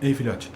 Even filhote.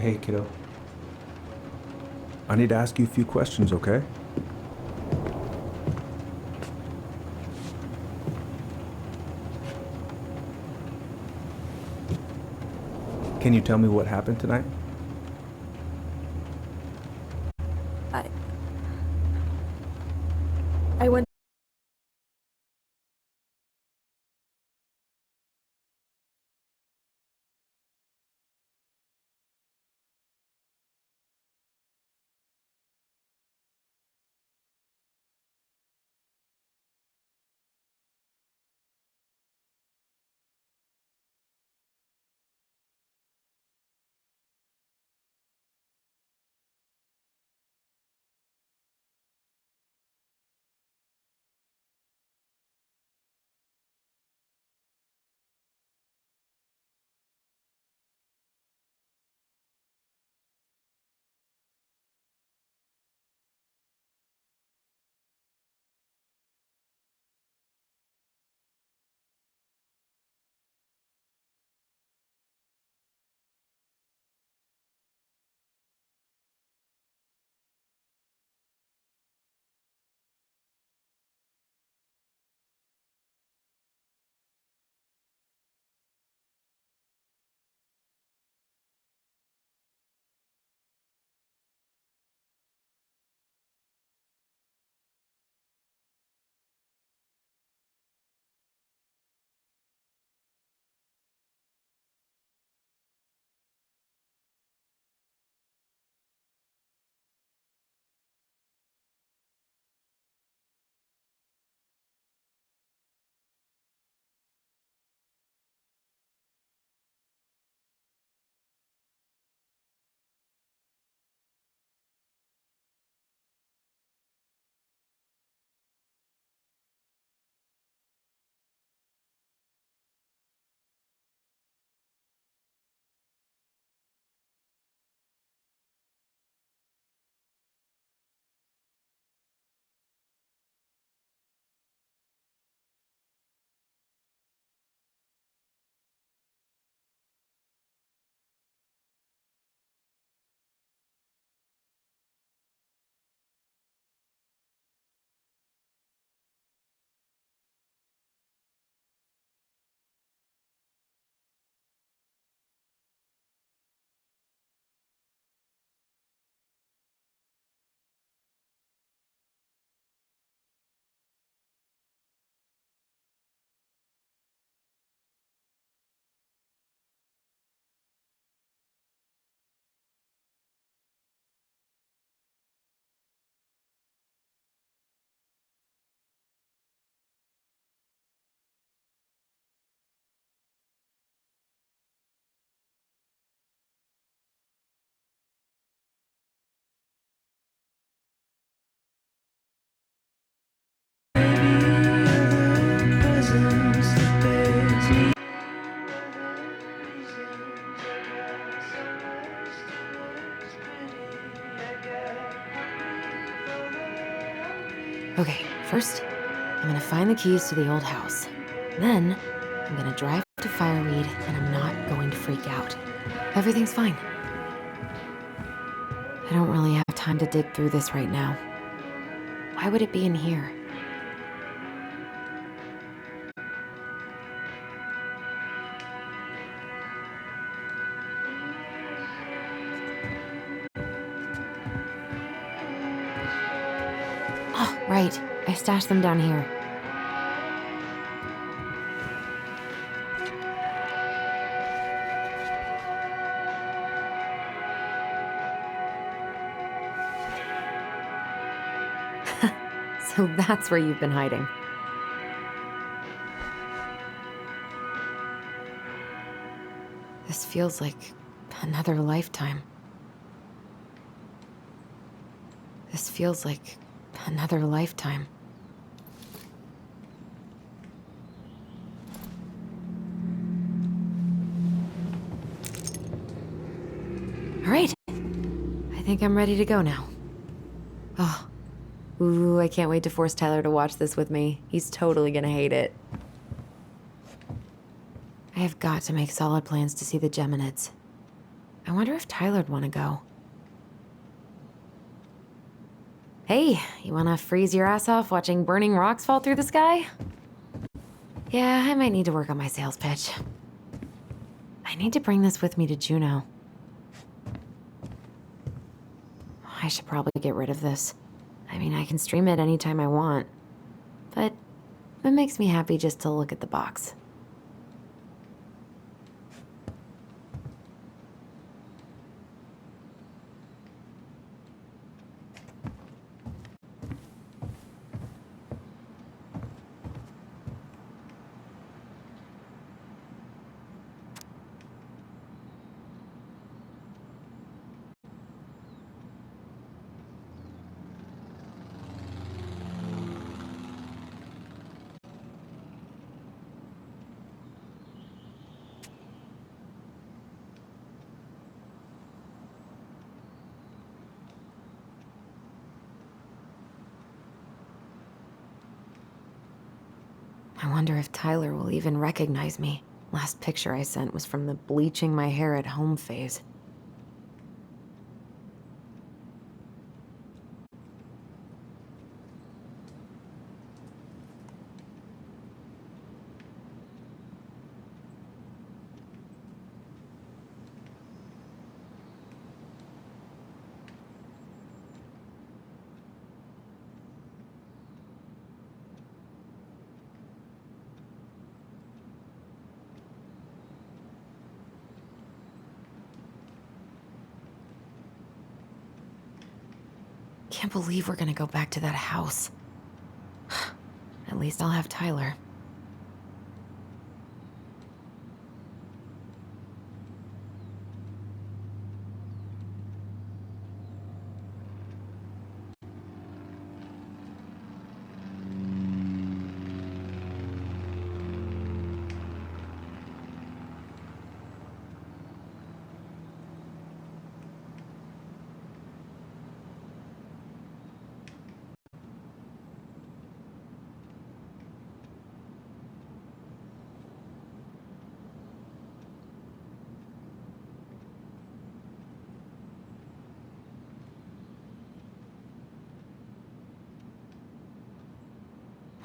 Hey, kiddo. I need to ask you a few questions, okay? Can you tell me what happened tonight? I... I went... Okay, first, I'm gonna find the keys to the old house. Then, I'm gonna drive to fireweed, and I'm not going to freak out. Everything's fine. I don't really have time to dig through this right now. Why would it be in here? Oh, right. I stashed them down here. So that's where you've been hiding. This feels like another lifetime. This feels like another lifetime. All right. I think I'm ready to go now. Oh. Ooh, I can't wait to force Tyler to watch this with me. He's totally gonna hate it. I have got to make solid plans to see the Geminids. I wonder if Tyler'd want to go. Hey, you wanna freeze your ass off watching burning rocks fall through the sky? Yeah, I might need to work on my sales pitch. I need to bring this with me to Juneau. I should probably get rid of this. I mean, I can stream it anytime I want. But it makes me happy just to look at the box. I wonder if Tyler will even recognize me. Last picture I sent was from the bleaching my hair at home phase. Can't believe we're gonna go back to that house. At least I'll have Tyler.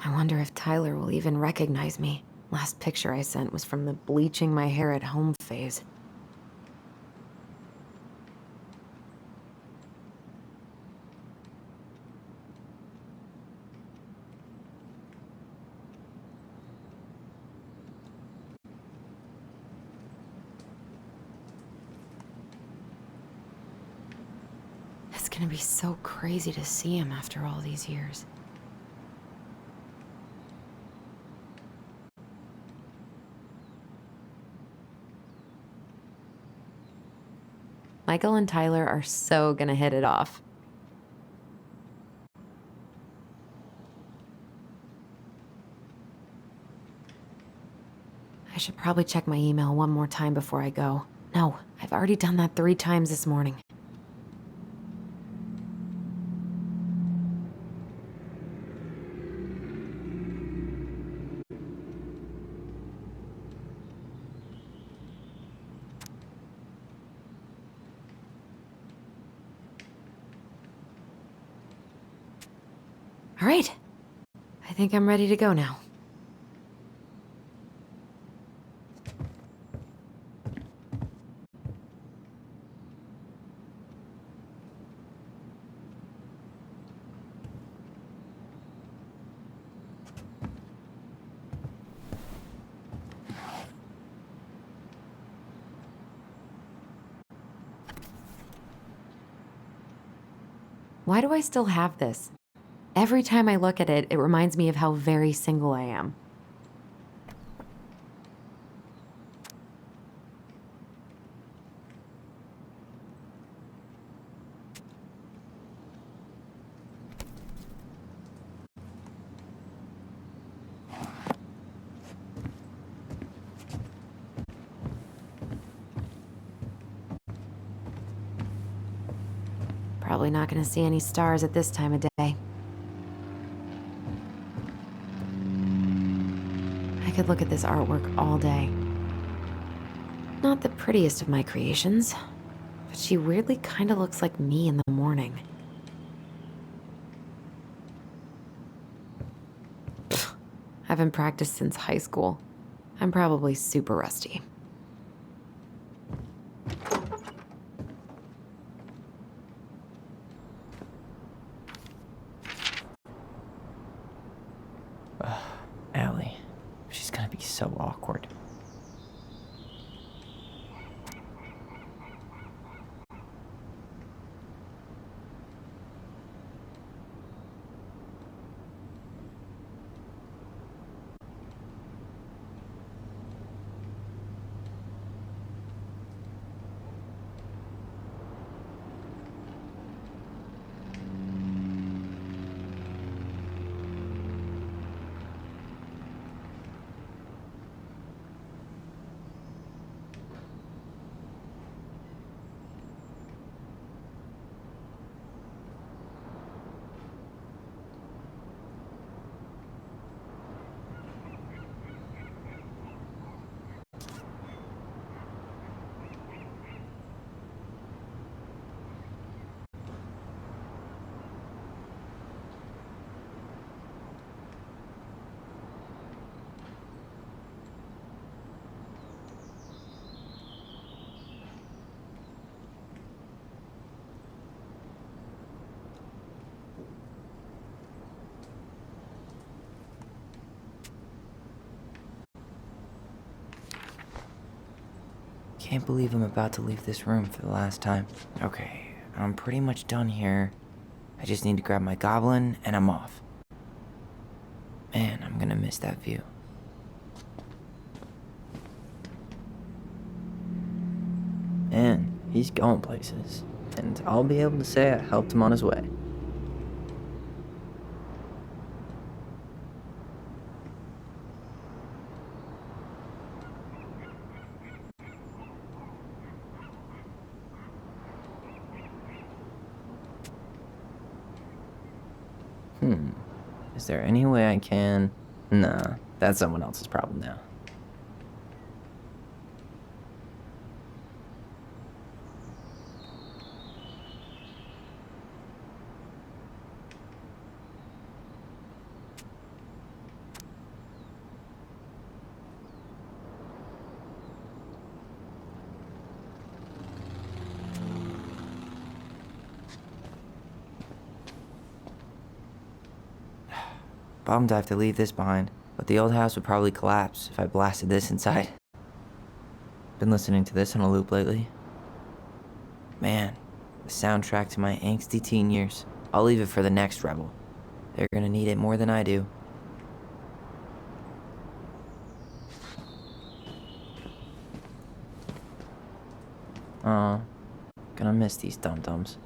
I wonder if Tyler will even recognize me. Last picture I sent was from the bleaching my hair at home phase. It's gonna be so crazy to see him after all these years. Michael and Tyler are so gonna hit it off. I should probably check my email one more time before I go. No, I've already done that 3 times this morning. All right. I think I'm ready to go now. Why do I still have this? Every time I look at it, it reminds me of how very single I am. Probably not gonna see any stars at this time of day. I could look at this artwork all day. Not the prettiest of my creations, but she weirdly kinda looks like me in the morning. Pfft, haven't practiced since high school. I'm probably super rusty. Allie. She's gonna be so awkward. Can't believe I'm about to leave this room for the last time. Okay, I'm pretty much done here. I just need to grab my goblin and I'm off. Man, I'm gonna miss that view. Man, he's going places. And I'll be able to say I helped him on his way. Is there any way I can... Nah, that's someone else's problem now. Bummed I have to leave this behind, but the old house would probably collapse if I blasted this inside. Been listening to this on a loop lately. Man, the soundtrack to my angsty teen years. I'll leave it for the next rebel. They're gonna need it more than I do. Aw, gonna miss these dum-dums.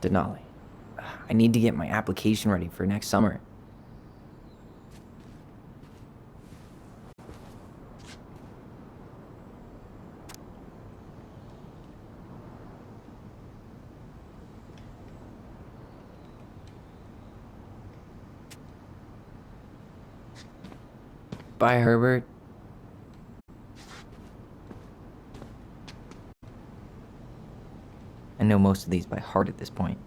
Denali. I need to get my application ready for next summer. Bye, Herbert. I know most of these by heart at this point.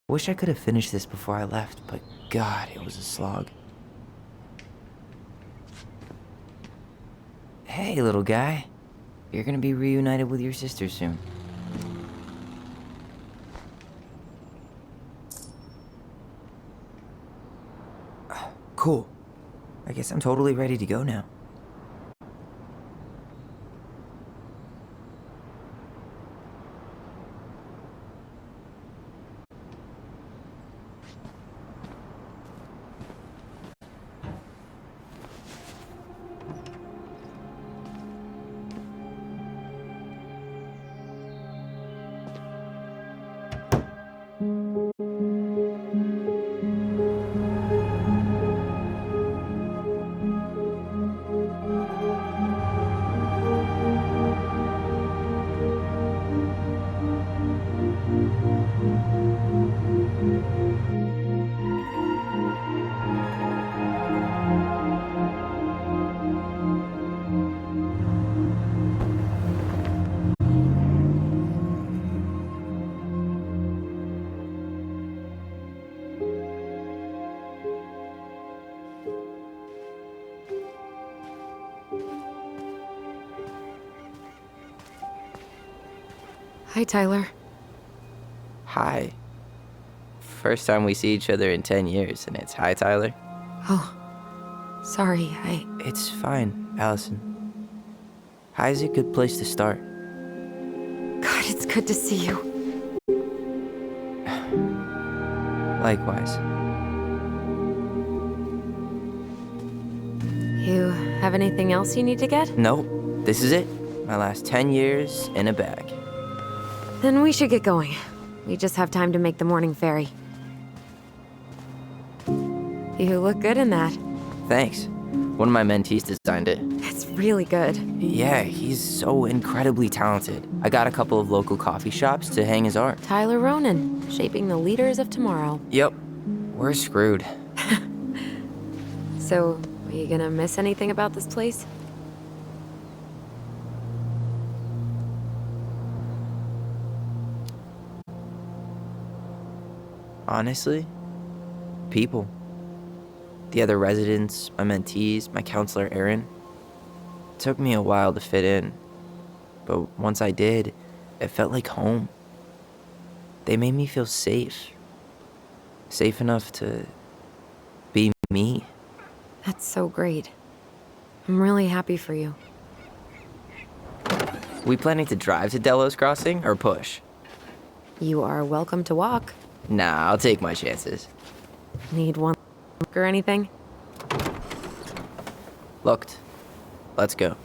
Wish I could have finished this before I left, but God, it was a slog. Hey, little guy. You're gonna be reunited with your sister soon. Cool. I guess I'm totally ready to go now. Hi, Tyler. Hi. First time we see each other in 10 years, and it's hi, Tyler. Oh, sorry, It's fine, Allison. Hi's a good place to start. God, it's good to see you. Likewise. You have anything else you need to get? Nope, this is it. My last 10 years in a bag. Then we should get going. We just have time to make the morning ferry. You look good in that. Thanks. One of my mentees designed it. It's really good. Yeah, he's so incredibly talented. I got a couple of local coffee shops to hang his art. Tyler Ronan, shaping the leaders of tomorrow. Yep, we're screwed. So, are you gonna miss anything about this place? Honestly, people. The other residents, my mentees, my counselor Aaron. It took me a while to fit in, but once I did, it felt like home. They made me feel safe. Safe enough to be me. That's so great. I'm really happy for you. We planning to drive to Delos Crossing or push? You are welcome to walk. Nah, I'll take my chances. Need one or anything? Looked. Let's go.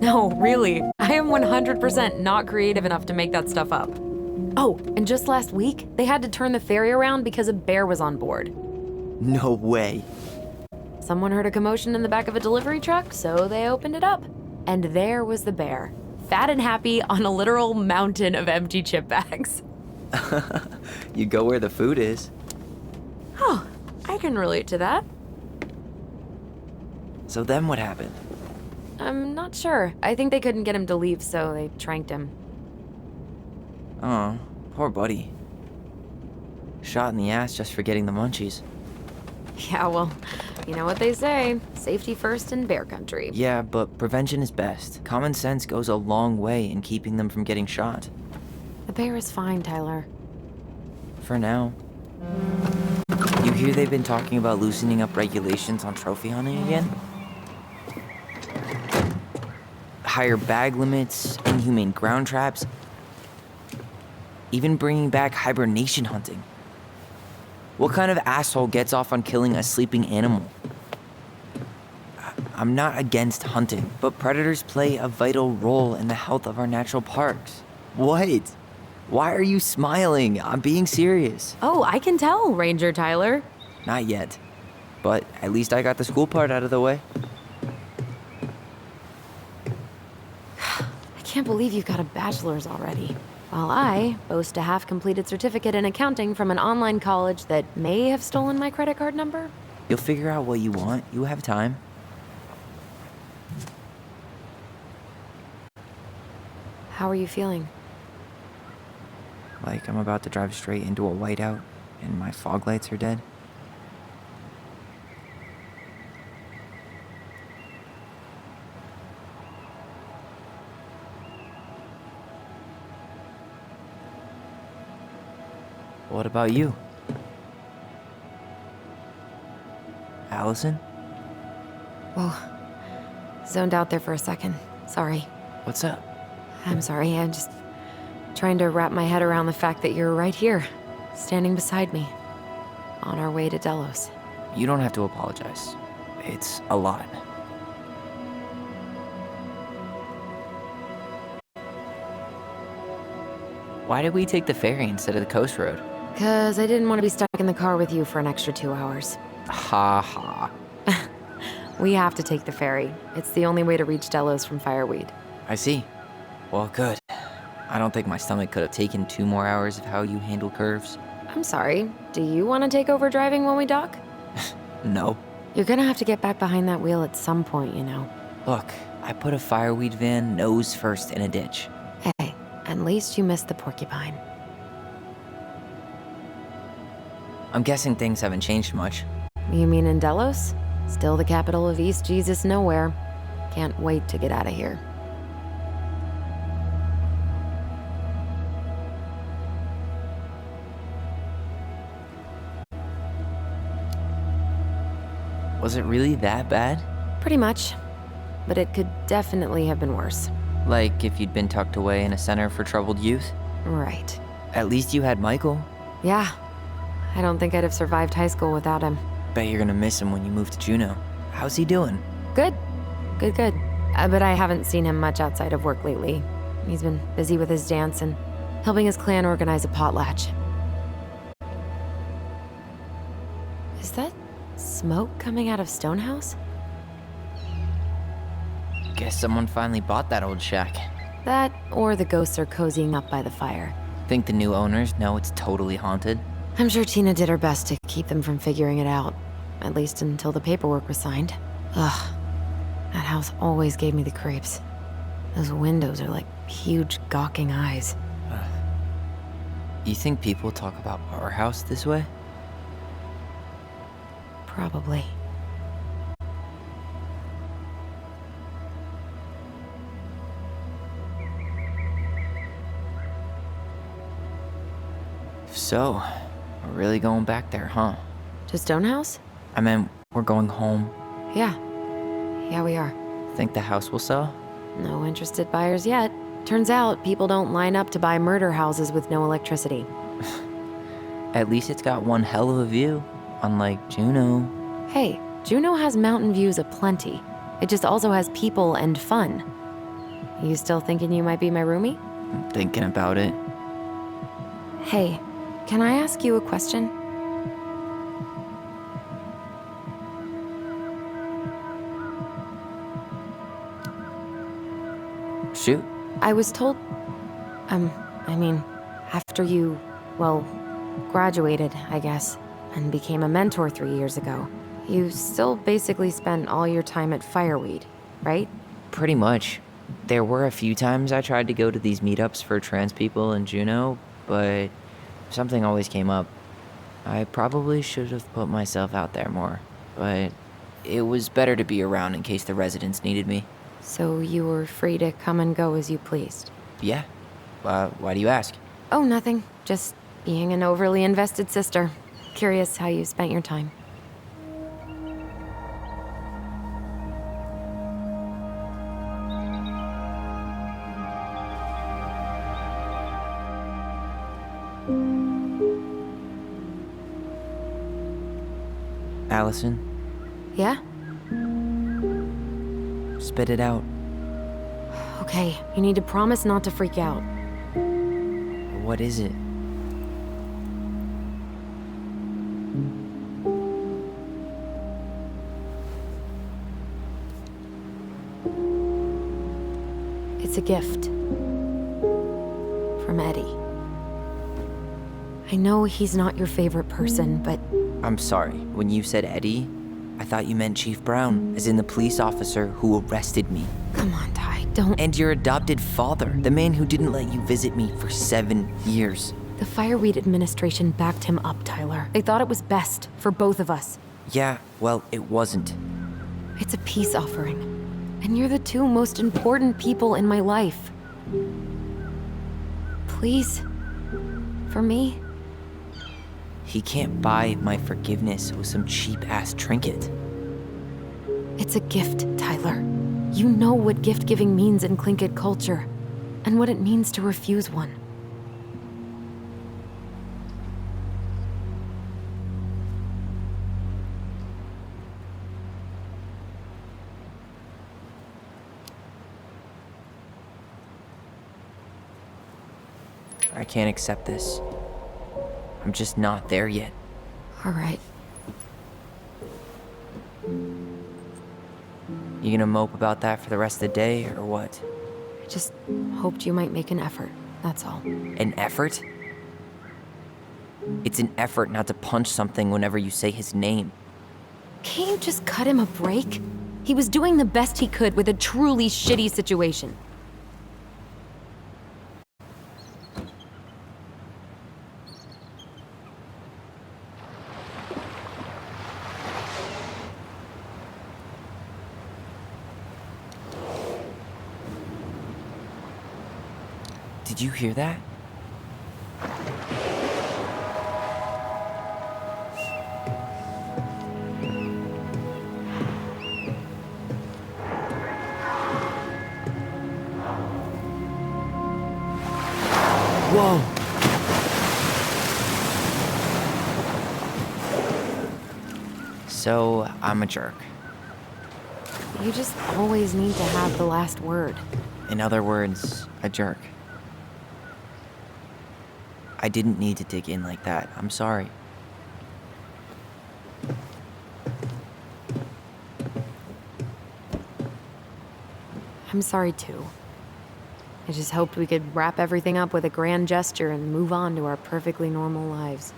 No, really. I am 100% not creative enough to make that stuff up. Oh, and just last week, they had to turn the ferry around because a bear was on board. No way. Someone heard a commotion in the back of a delivery truck, so they opened it up. And there was the bear, fat and happy on a literal mountain of empty chip bags. You go where the food is. Oh, I can relate to that. So then what happened? I'm not sure. I think they couldn't get him to leave, so they tranked him. Oh, poor buddy. Shot in the ass just for getting the munchies. Yeah, well, you know what they say. Safety first in bear country. Yeah, but prevention is best. Common sense goes a long way in keeping them from getting shot. bear is fine, Tyler. For now. You hear they've been talking about loosening up regulations on trophy hunting again? Higher bag limits, inhumane ground traps, even bringing back hibernation hunting. What kind of asshole gets off on killing a sleeping animal? I'm not against hunting, but predators play a vital role in the health of our natural parks. What? Why are you smiling? I'm being serious. Oh, I can tell, Ranger Tyler. Not yet. But at least I got the school part out of the way. I can't believe you've got a bachelor's already. While I boast a half-completed certificate in accounting from an online college that may have stolen my credit card number. You'll figure out what you want. You have time. How are you feeling? Like I'm about to drive straight into a whiteout and my fog lights are dead. What about you? Allison? Whoa. Zoned out there for a second. Sorry. What's up? I'm sorry, I'm just trying to wrap my head around the fact that you're right here, standing beside me, on our way to Delos. You don't have to apologize. It's a lot. Why did we take the ferry instead of the coast road? 'Cause I didn't want to be stuck in the car with you for an extra 2 hours. Ha ha. We have to take the ferry. It's the only way to reach Delos from Fireweed. I see. Well, good. I don't think my stomach could have taken 2 more hours of how you handle curves. I'm sorry, do you want to take over driving when we dock? No. You're gonna have to get back behind that wheel at some point, you know. Look, I put a fireweed van nose first in a ditch. Hey, at least you missed the porcupine. I'm guessing things haven't changed much. You mean in Delos? Still the capital of East Jesus Nowhere. Can't wait to get out of here. Was it really that bad? Pretty much. But it could definitely have been worse. Like if you'd been tucked away in a center for troubled youth? Right. At least you had Michael. Yeah. I don't think I'd have survived high school without him. Bet you're gonna miss him when you move to Juneau. How's he doing? Good. Good. But I haven't seen him much outside of work lately. He's been busy with his dance and helping his clan organize a potlatch. Is that smoke coming out of Stonehouse? Guess someone finally bought that old shack. That, or the ghosts are cozying up by the fire. Think the new owners know it's totally haunted? I'm sure Tina did her best to keep them from figuring it out. At least until the paperwork was signed. Ugh. That house always gave me the creeps. Those windows are like huge gawking eyes. You think people talk about our house this way? Probably. So, we're really going back there, huh? To Stonehouse? I meant, we're going home. Yeah. Yeah, we are. Think the house will sell? No interested buyers yet. Turns out people don't line up to buy murder houses with no electricity. At least it's got one hell of a view, unlike Juneau. Hey, Juneau has mountain views aplenty. It just also has people and fun. You still thinking you might be my roomie? I'm thinking about it. Hey, can I ask you a question? Shoot. I was told, after you, well, graduated, I guess, and became a mentor 3 years ago, you still basically spent all your time at Fireweed, right? Pretty much. There were a few times I tried to go to these meetups for trans people in Juneau, but something always came up. I probably should have put myself out there more, but it was better to be around in case the residents needed me. So you were free to come and go as you pleased. Yeah. Why do you ask? Oh, nothing. Just being an overly invested sister. Curious how you spent your time. Allison, Yeah? spit it out. Okay, you need to promise not to freak out. What is it? It's a gift. From Eddie. I know he's not your favorite person, but I'm sorry, when you said Eddie, I thought you meant Chief Brown, as in the police officer who arrested me. come on, Ty, don't. And your adopted father, the man who didn't let you visit me for 7 years. The Fireweed administration backed him up, Tyler. They thought it was best for both of us. Yeah, well, it wasn't. It's a peace offering. And you're the two most important people in my life. Please? For me? He can't buy my forgiveness with some cheap-ass trinket. It's a gift, Tyler. You know what gift giving means in Tlingit culture, and what it means to refuse one. I can't accept this. I'm just not there yet. All right. You gonna mope about that for the rest of the day, or what? I just hoped you might make an effort, that's all. An effort? It's an effort not to punch something whenever you say his name. Can't you just cut him a break? He was doing the best he could with a truly shitty situation. Did you hear that? Whoa! So, I'm a jerk. You just always need to have the last word. In other words, a jerk. I didn't need to dig in like that. I'm sorry. I'm sorry too. I just hoped we could wrap everything up with a grand gesture and move on to our perfectly normal lives.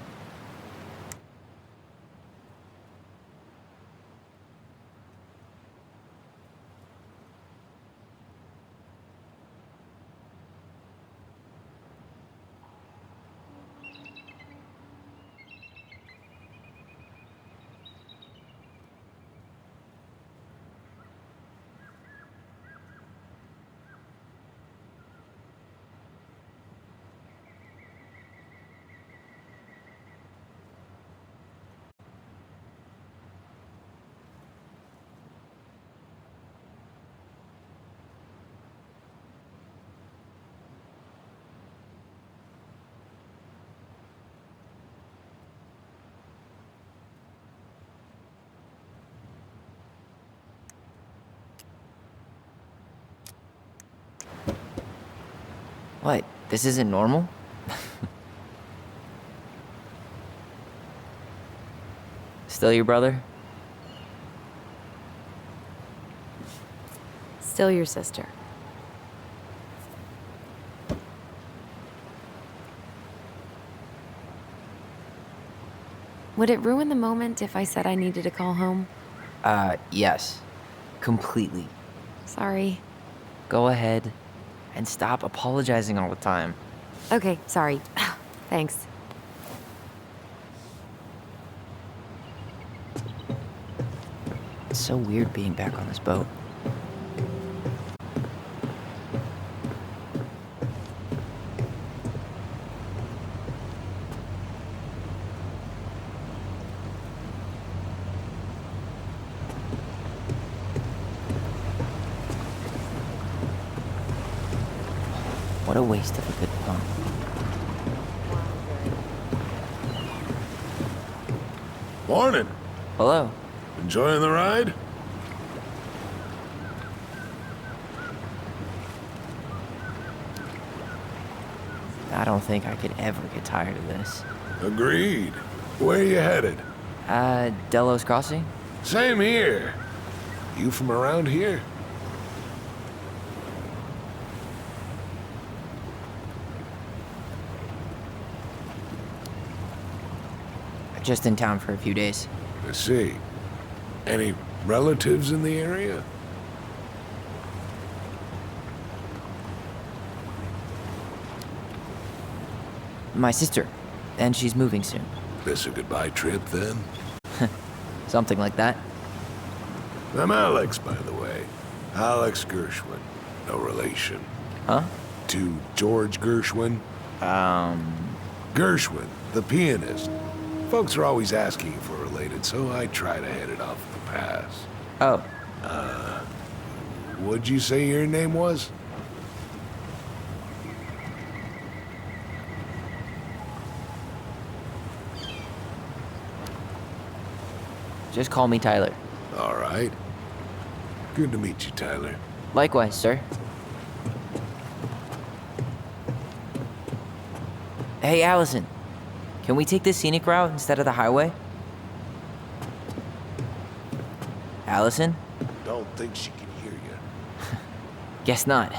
What? This isn't normal? Still your brother? Still your sister. Would it ruin the moment if I said I needed to call home? Yes. Completely. Sorry. Go ahead and stop apologizing all the time. Okay, sorry. Thanks. It's so weird being back on this boat. What a waste of a good pun. Morning. Hello. Enjoying the ride? I don't think I could ever get tired of this. Agreed. Where you headed? Delos Crossing? Same here. You from around here? Just in town for a few days. I see. Any relatives in the area? My sister. And she's moving soon. This a goodbye trip, then? Something like that. I'm Alex, by the way. Alex Gershwin. No relation. Huh? To George Gershwin. Gershwin, the pianist. Folks are always asking if we're related, so I try to head it off the pass. Oh. What'd you say your name was? Just call me Tyler. All right. Good to meet you, Tyler. Likewise, sir. Hey, Allison. Can we take the scenic route instead of the highway? Allison? Don't think she can hear you. Guess not.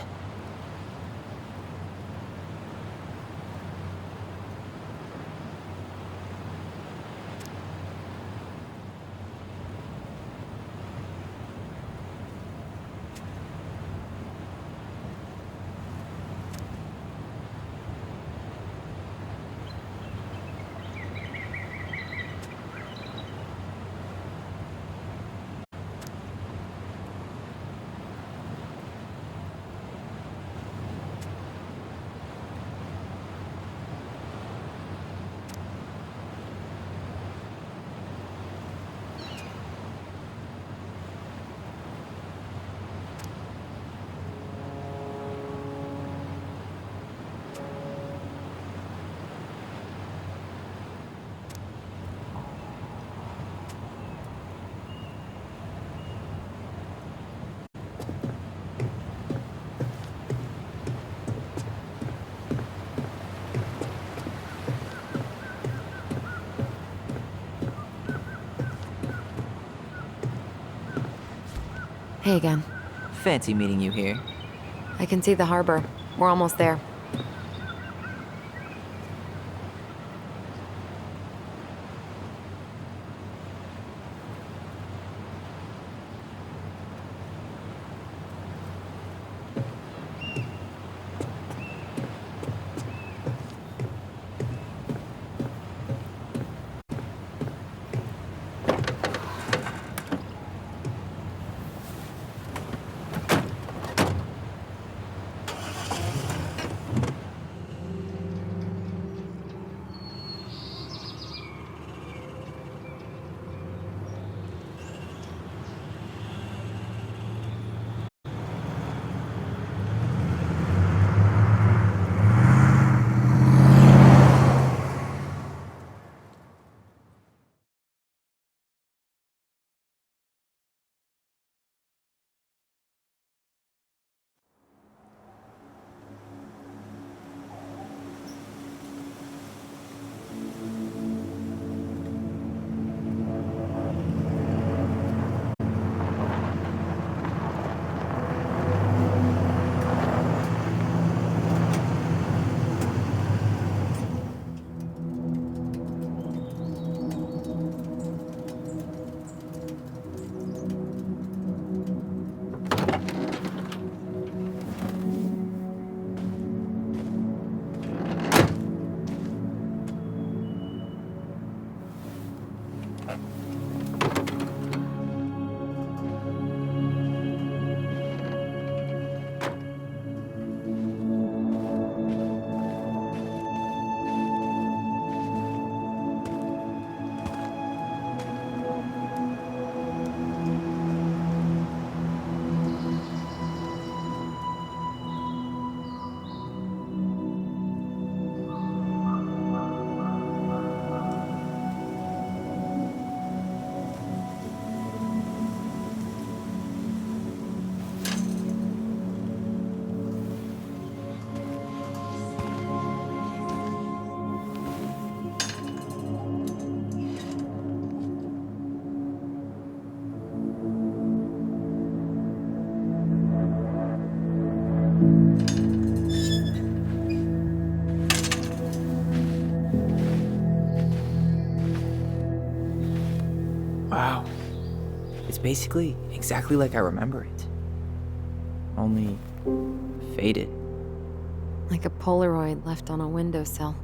Hey again. Fancy meeting you here. I can see the harbor. We're almost there. Wow. It's basically exactly like I remember it. Only faded. Like a Polaroid left on a windowsill.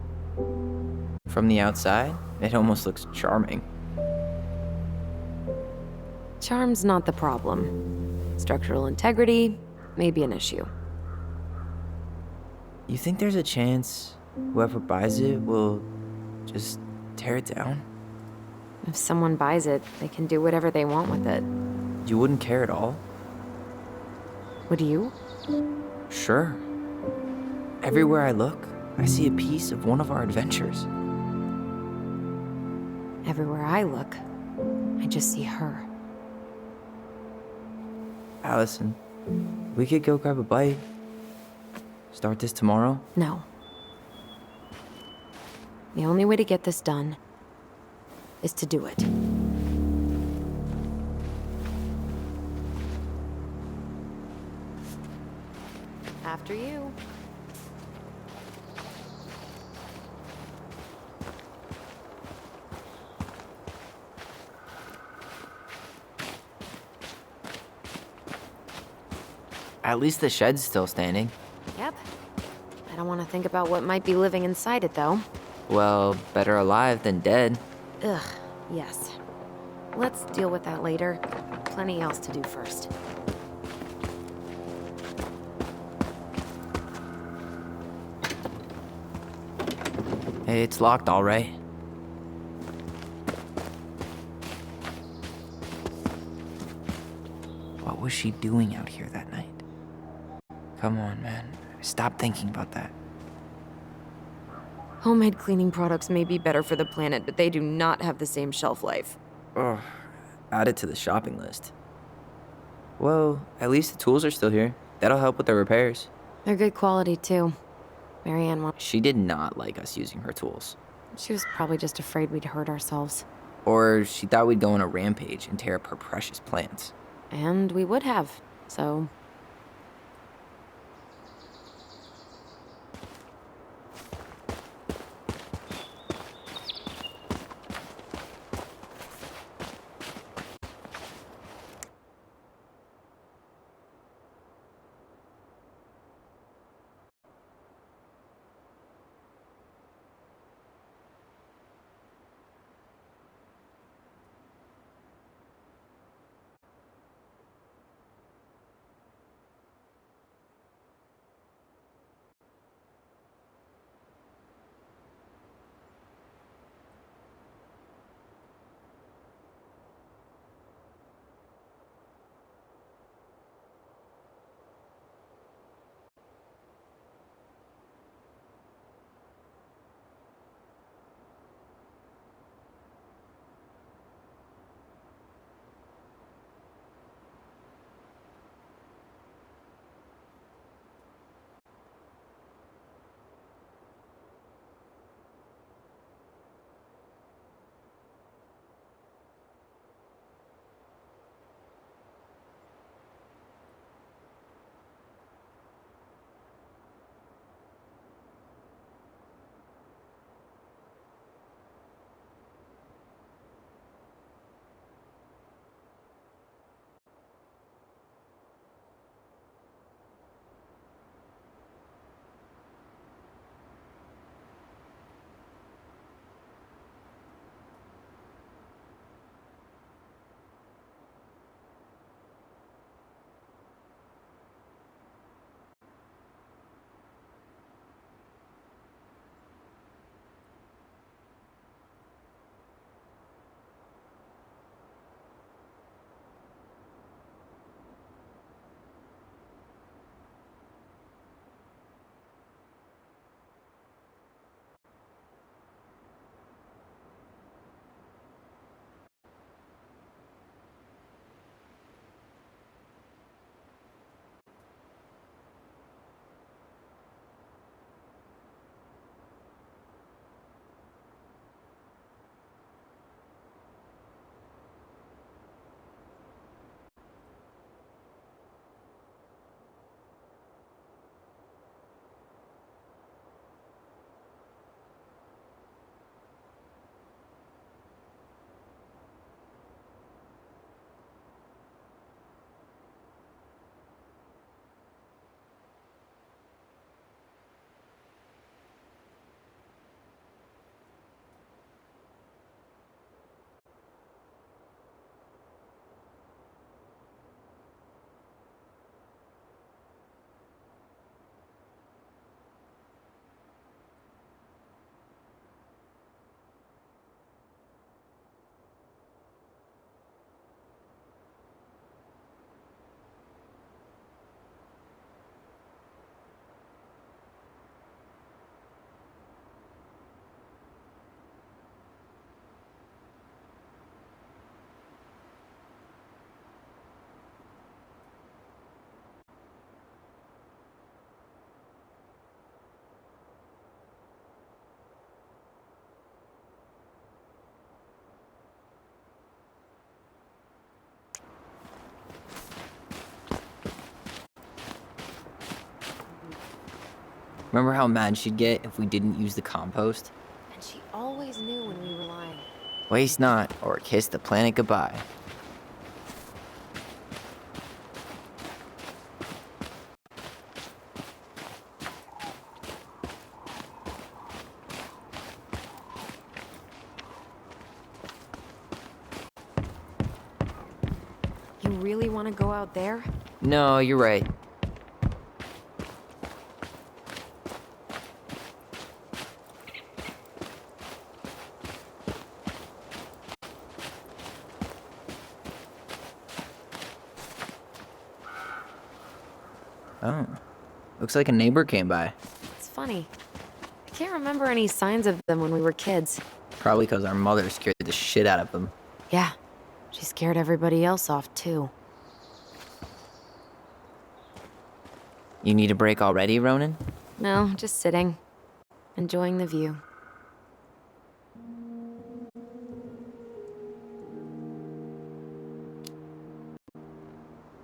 From the outside, it almost looks charming. Charm's not the problem. Structural integrity may be an issue. You think there's a chance whoever buys it will just tear it down? If someone buys it, they can do whatever they want with it. You wouldn't care at all? Would you? Sure. Everywhere I look, I see a piece of one of our adventures. Everywhere I look, I just see her. Allison, we could go grab a bite. Start this tomorrow? No. The only way to get this done is to do it. After you. At least the shed's still standing. Yep. I don't want to think about what might be living inside it, though. Well, better alive than dead. Ugh, yes. Let's deal with that later. Plenty else to do first. Hey, it's locked, all right. What was she doing out here that night? Come on, man. Stop thinking about that. Homemade cleaning products may be better for the planet, but they do not have the same shelf life. Ugh. Add it to the shopping list. Well, at least the tools are still here. That'll help with the repairs. They're good quality, too. Marianne wanted. She did not like us using her tools. She was probably just afraid we'd hurt ourselves. Or she thought we'd go on a rampage and tear up her precious plants. And we would have, so. Remember how mad she'd get if we didn't use the compost? And she always knew when we were lying. Waste not, or kiss the planet goodbye. You really want to go out there? No, you're right. Oh, looks like a neighbor came by. It's funny. I can't remember any signs of them when we were kids. Probably because our mother scared the shit out of them. Yeah, she scared everybody else off too. You need a break already, Ronan? No, just sitting. Enjoying the view.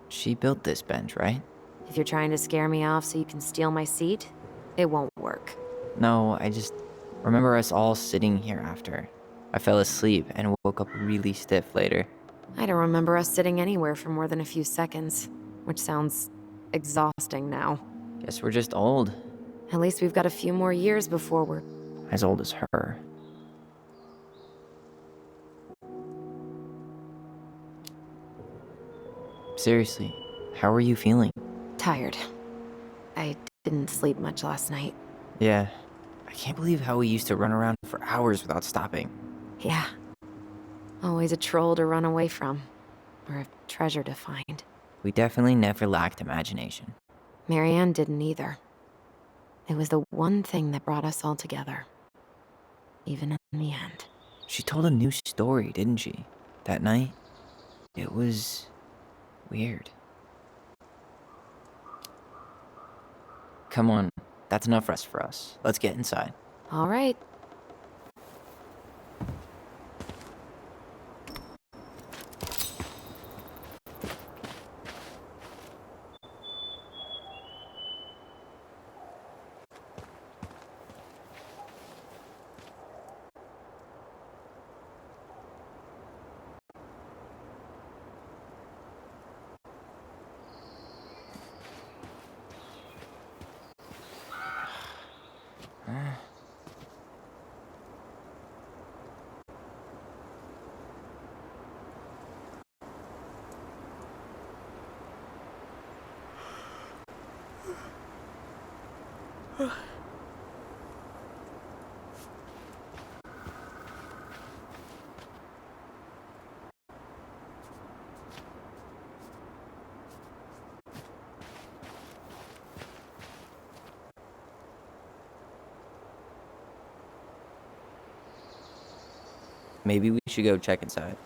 She built this bench, right? If you're trying to scare me off so you can steal my seat, it won't work. No, I just remember us all sitting here after. I fell asleep and woke up really stiff later. I don't remember us sitting anywhere for more than a few seconds, which sounds exhausting now. Guess we're just old. At least we've got a few more years before we're... As old as her. Seriously, how are you feeling? tired. I didn't sleep much last night. Yeah, I can't believe how we used to run around for hours without stopping. Yeah. Always a troll to run away from. Or a treasure to find. We definitely never lacked imagination. Marianne didn't either. It was the one thing that brought us all together. Even in the end. She told a new story, didn't she? That night? It was... weird. Come on, that's enough rest for us. Let's get inside. All right. Maybe we should go check inside.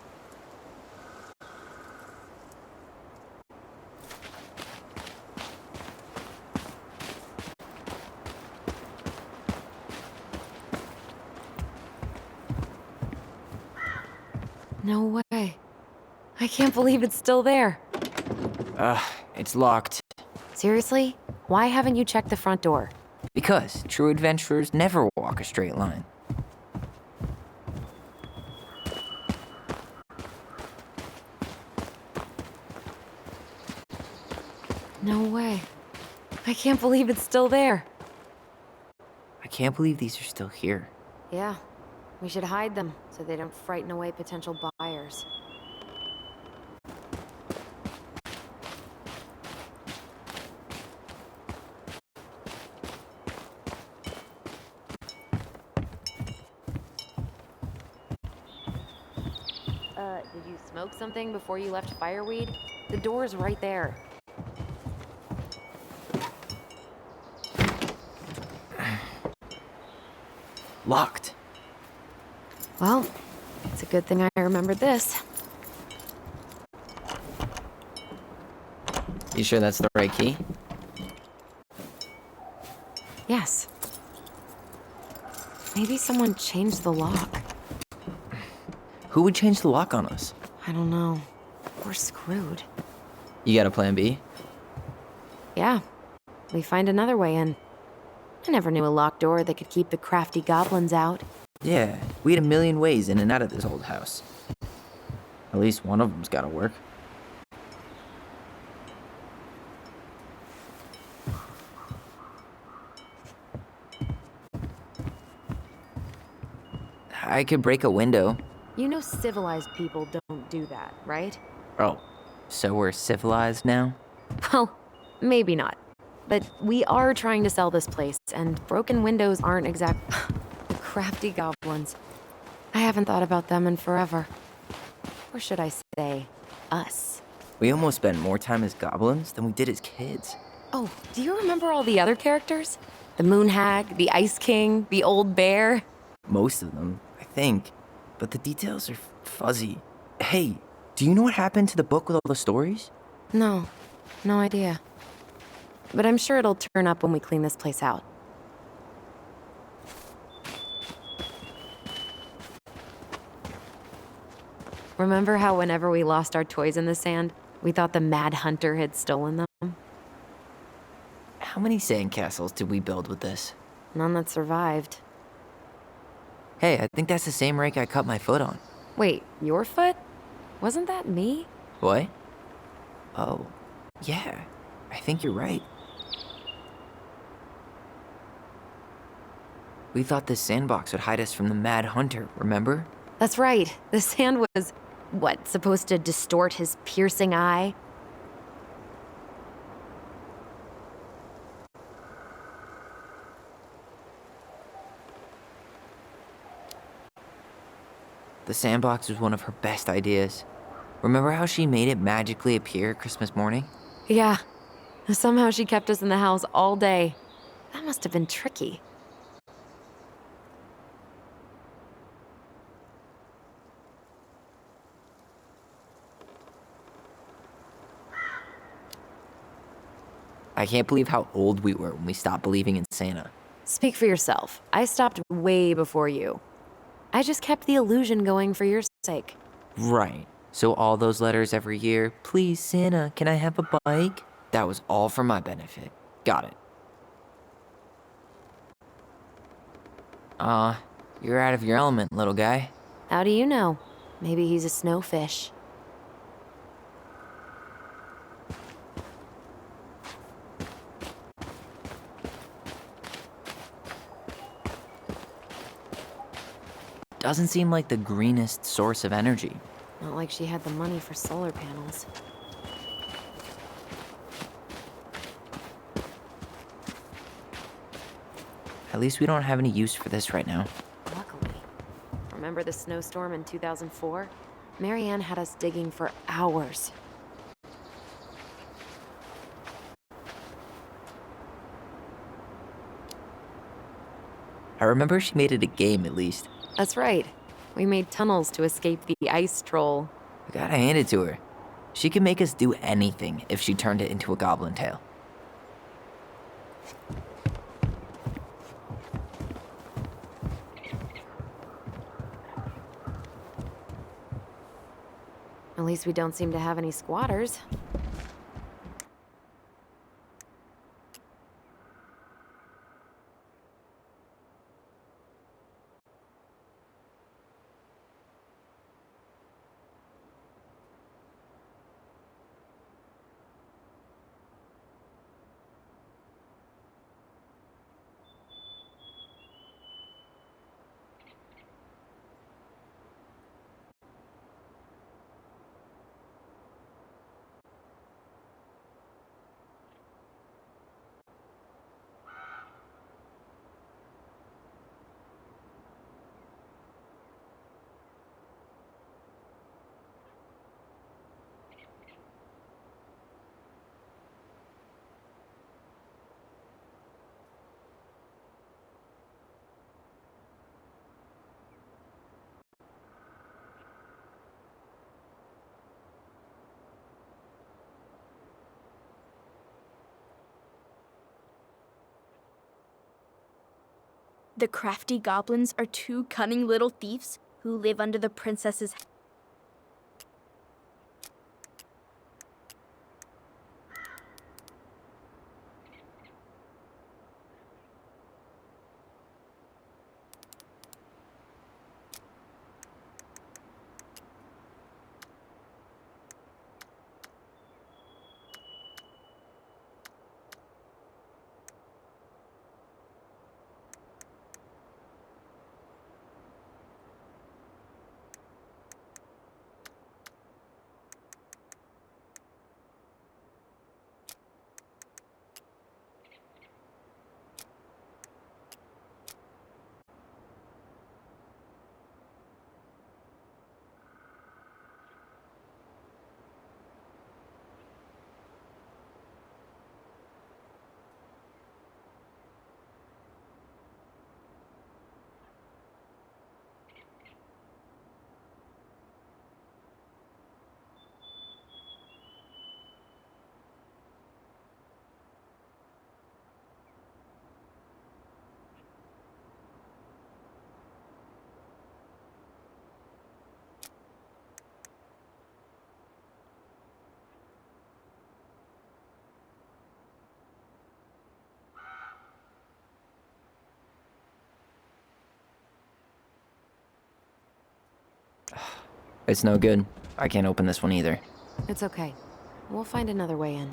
No way. I can't believe it's still there. It's locked. Seriously? Why haven't you checked the front door? Because true adventurers never walk a straight line. No way. I can't believe it's still there. I can't believe these are still here. Yeah. We should hide them so they don't frighten away potential buyers. Did you smoke something before you left Fireweed? The door's right there. Locked. Well, it's a good thing I remembered this. You sure that's the right key? Yes. Maybe someone changed the lock. Who would change the lock on us? I don't know. We're screwed. You got a plan B? Yeah. We find another way in. I never knew a locked door that could keep the crafty goblins out. Yeah, we had a million ways in and out of this old house. At least one of them's gotta work. I could break a window. You know civilized people don't do that, right? Oh, so we're civilized now? Well, maybe not. But we are trying to sell this place, and broken windows aren't exact... crafty goblins. I haven't thought about them in forever. Or should I say, us. We almost spent more time as goblins than we did as kids. Oh, do you remember all the other characters? The Moon Hag, the Ice King, the Old Bear? Most of them, I think. But the details are fuzzy. Hey, do you know what happened to the book with all the stories? No idea. But I'm sure it'll turn up when we clean this place out. Remember how whenever we lost our toys in the sand, we thought the Mad Hunter had stolen them? How many sandcastles did we build with this? None that survived. Hey, I think that's the same rake I cut my foot on. Wait, your foot? Wasn't that me? What? Oh, yeah. I think you're right. We thought this sandbox would hide us from the Mad Hunter, remember? That's right. The sand was, what, supposed to distort his piercing eye? The sandbox was one of her best ideas. Remember how she made it magically appear Christmas morning? Yeah. Somehow she kept us in the house all day. That must have been tricky. I can't believe how old we were when we stopped believing in Santa. Speak for yourself. I stopped way before you. I just kept the illusion going for your sake. Right. So all those letters every year, please Santa, can I have a bike? That was all for my benefit. Got it. You're out of your element, little guy. How do you know? Maybe he's a snowfish. Doesn't seem like the greenest source of energy. Not like she had the money for solar panels. At least we don't have any use for this right now. Luckily. Remember the snowstorm in 2004? Marianne had us digging for hours. I remember she made it a game at least. That's right. We made tunnels to escape the ice troll. I gotta hand it to her. She could make us do anything if she turned it into a goblin tale. At least we don't seem to have any squatters. The crafty goblins are two cunning little thieves who live under the princess's. It's no good. I can't open this one either. It's okay. We'll find another way in.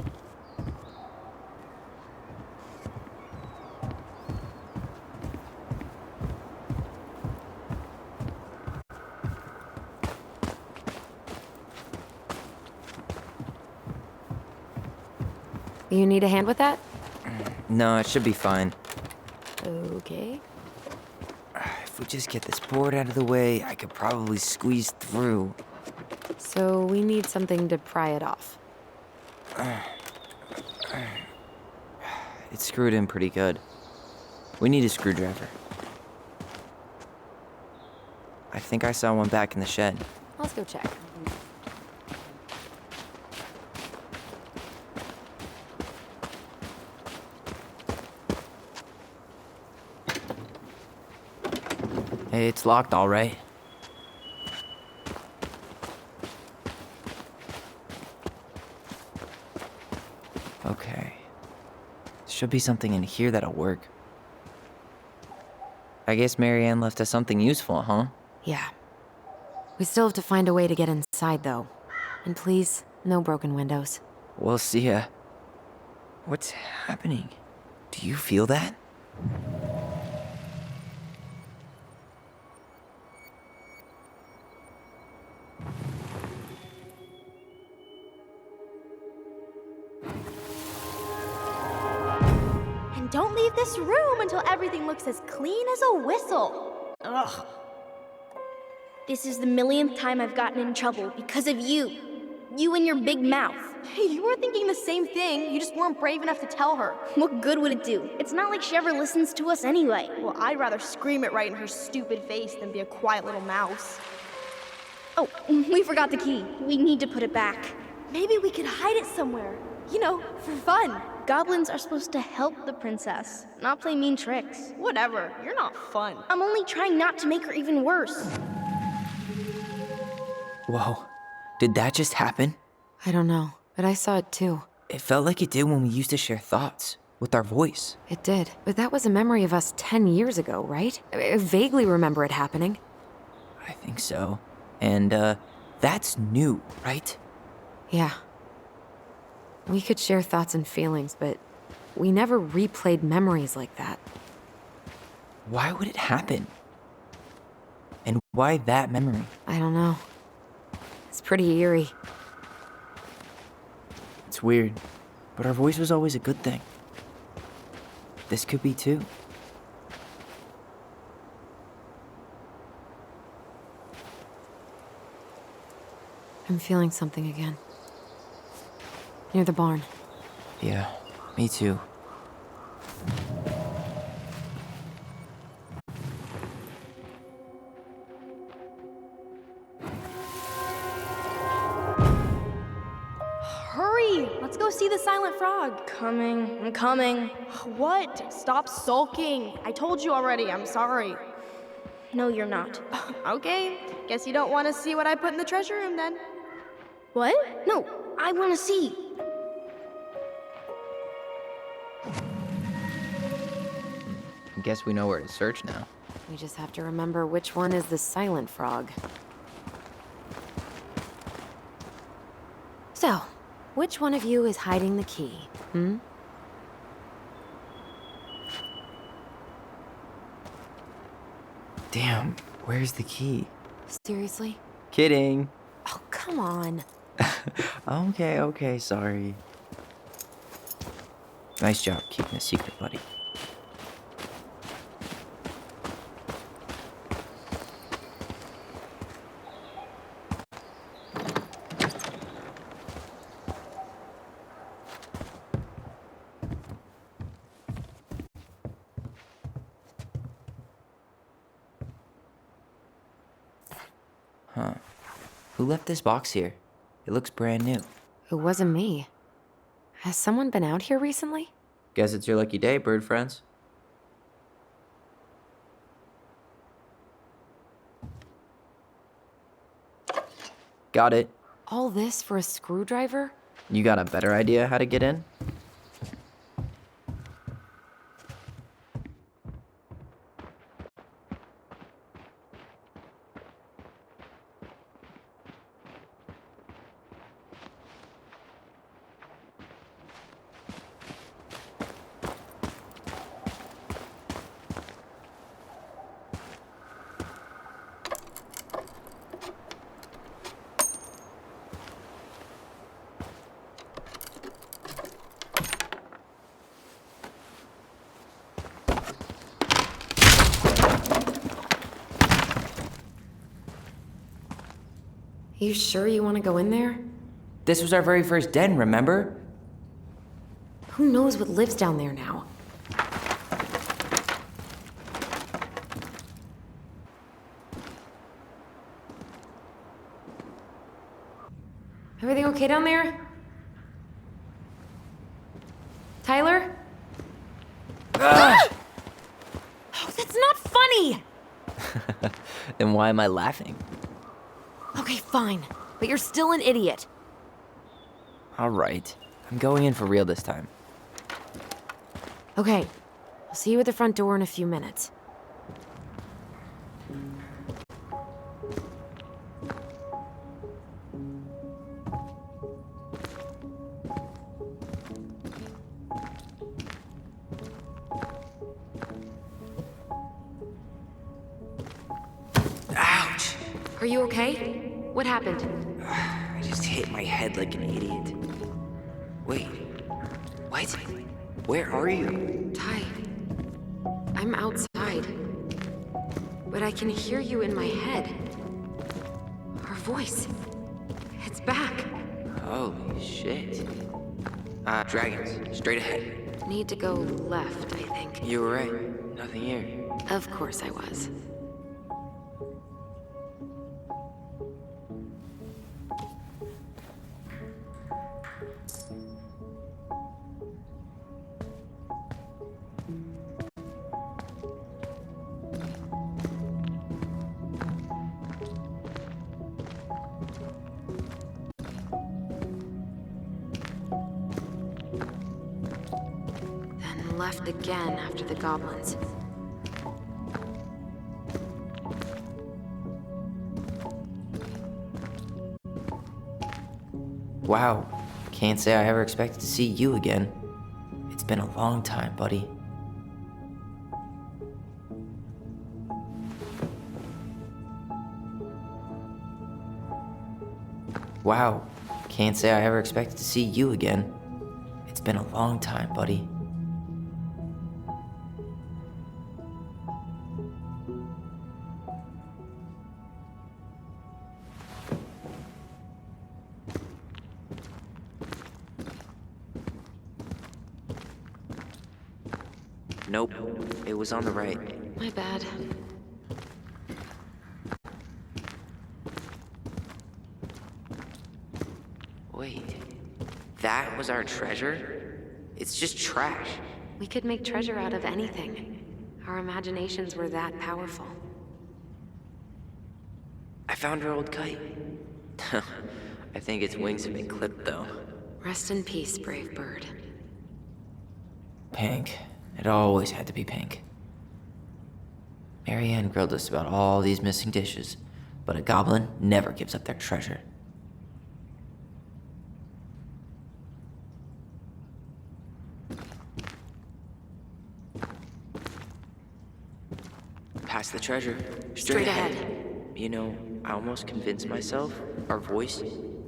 You need a hand with that? No, it should be fine. Okay. If we just get this board out of the way, I could probably squeeze through. So we need something to pry it off. It's screwed in pretty good. We need a screwdriver. I think I saw one back in the shed. Let's go check. Hey, it's locked all right. Okay. Should be something in here that'll work. I guess Marianne left us something useful, huh? Yeah. We still have to find a way to get inside, though. And please, no broken windows. We'll see ya. What's happening? Do you feel that? And don't leave this room until everything looks as clean as a whistle. Ugh. This is the millionth time I've gotten in trouble because of you. You and your big mouth. Hey, you were thinking the same thing. You just weren't brave enough to tell her. What good would it do? It's not like she ever listens to us anyway. Well, I'd rather scream it right in her stupid face than be a quiet little mouse. Oh, we forgot the key. We need to put it back. Maybe we could hide it somewhere. You know, for fun. Goblins are supposed to help the princess, not play mean tricks. Whatever, you're not fun. I'm only trying not to make her even worse. Whoa. Did that just happen? I don't know, but I saw it too. It felt like it did when we used to share thoughts with our voice. It did, but that was a memory of us 10 years ago, right? I vaguely remember it happening. I think so. And, that's new, right? Yeah. We could share thoughts and feelings, but we never replayed memories like that. Why would it happen? And why that memory? I don't know. It's pretty eerie. It's weird, but our voice was always a good thing. This could be too. I'm feeling something again. Near the barn. Yeah, me too. Hurry! Let's go see the silent frog. I'm coming. What? Stop sulking. I told you already, I'm sorry. No, you're not. Okay, guess you don't want to see what I put in the treasure room then. What? No, I want to see. Guess we know where to search now. We just have to remember which one is the silent frog. So, which one of you is hiding the key? Damn, where's the key? Seriously? Kidding. Oh, come on. Okay, sorry. Nice job keeping a secret, buddy. Huh. Who left this box here? It looks brand new. It wasn't me. Has someone been out here recently? Guess it's your lucky day, bird friends. Got it. All this for a screwdriver? You got a better idea how to get in? You sure you want to go in there? This was our very first den, remember? Who knows what lives down there now? Everything okay down there? Tyler? Ah! Oh, that's not funny! Then why am I laughing? Okay, fine. But you're still an idiot. Alright, I'm going in for real this time. Okay. I'll see you at the front door in a few minutes. Ouch! Are you okay? What happened? I just hit my head like an idiot. Wait, what? Where are you? Ty, I'm outside. But I can hear you in my head. Our voice. It's back. Holy shit. Dragons, straight ahead. Need to go left, I think. You were right. Nothing here. Of course I was. Then left again after the goblins. Wow. Can't say I ever expected to see you again. It's been a long time, buddy. Wow. Can't say I ever expected to see you again. It's been a long time, buddy. Nope. It was on the right. My bad. Wait. That was our treasure? It's just trash. We could make treasure out of anything. Our imaginations were that powerful. I found our old kite. I think its wings have been clipped, though. Rest in peace, brave bird. Pink. It always had to be pink. Marianne grilled us about all these missing dishes, but a goblin never gives up their treasure. Past the treasure. Straight ahead. You know, I almost convinced myself our voice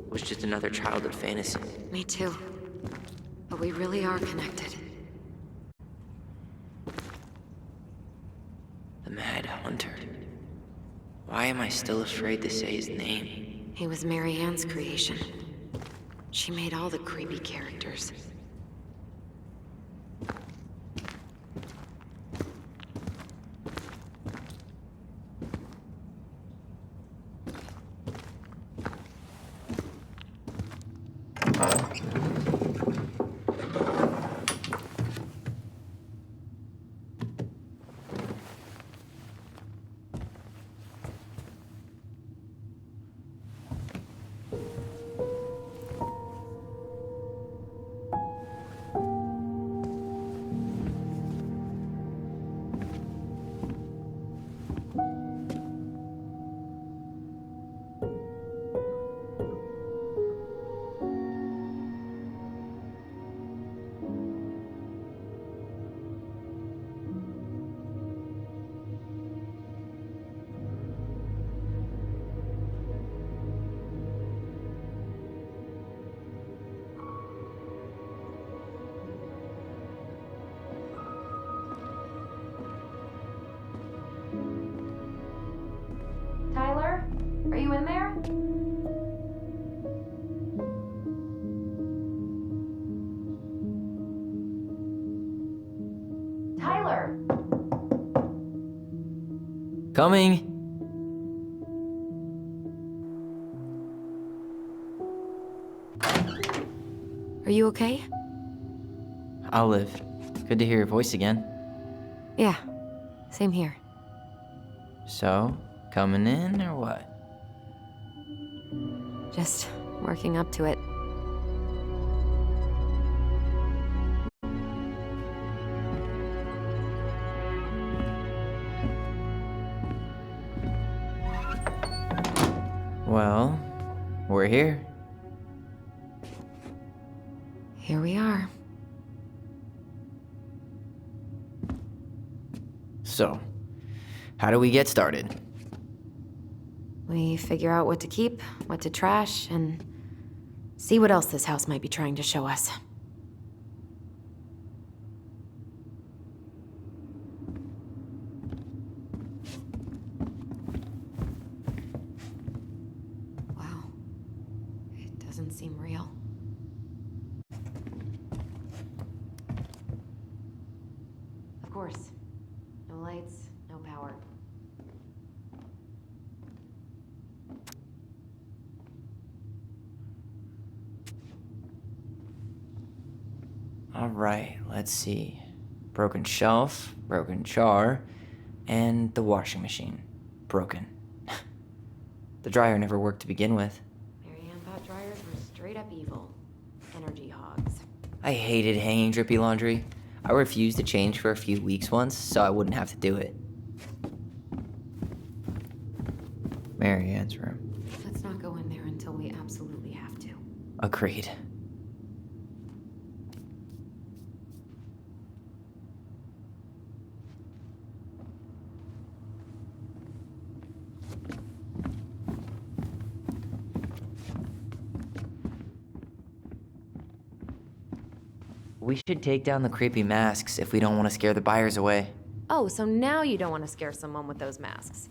was just another childhood fantasy. Me too. But we really are connected. The Mad Hunter. Why am I still afraid to say his name? He was Marianne's creation. She made all the creepy characters. Coming! Are you okay? I'll live. Good to hear your voice again. Yeah, same here. So, coming in or what? Just working up to it. Well, we're here. Here we are. So, how do we get started? We figure out what to keep, what to trash, and see what else this house might be trying to show us. Wow. It doesn't seem real. Of course. No lights, no power. Alright, let's see. Broken shelf, broken jar, and the washing machine. Broken. The dryer never worked to begin with. Marianne thought dryers were straight up evil. Energy hogs. I hated hanging drippy laundry. I refused to change for a few weeks once, so I wouldn't have to do it. Marianne's room. Let's not go in there until we absolutely have to. Agreed. We should take down the creepy masks if we don't want to scare the buyers away. Oh, so now you don't want to scare someone with those masks.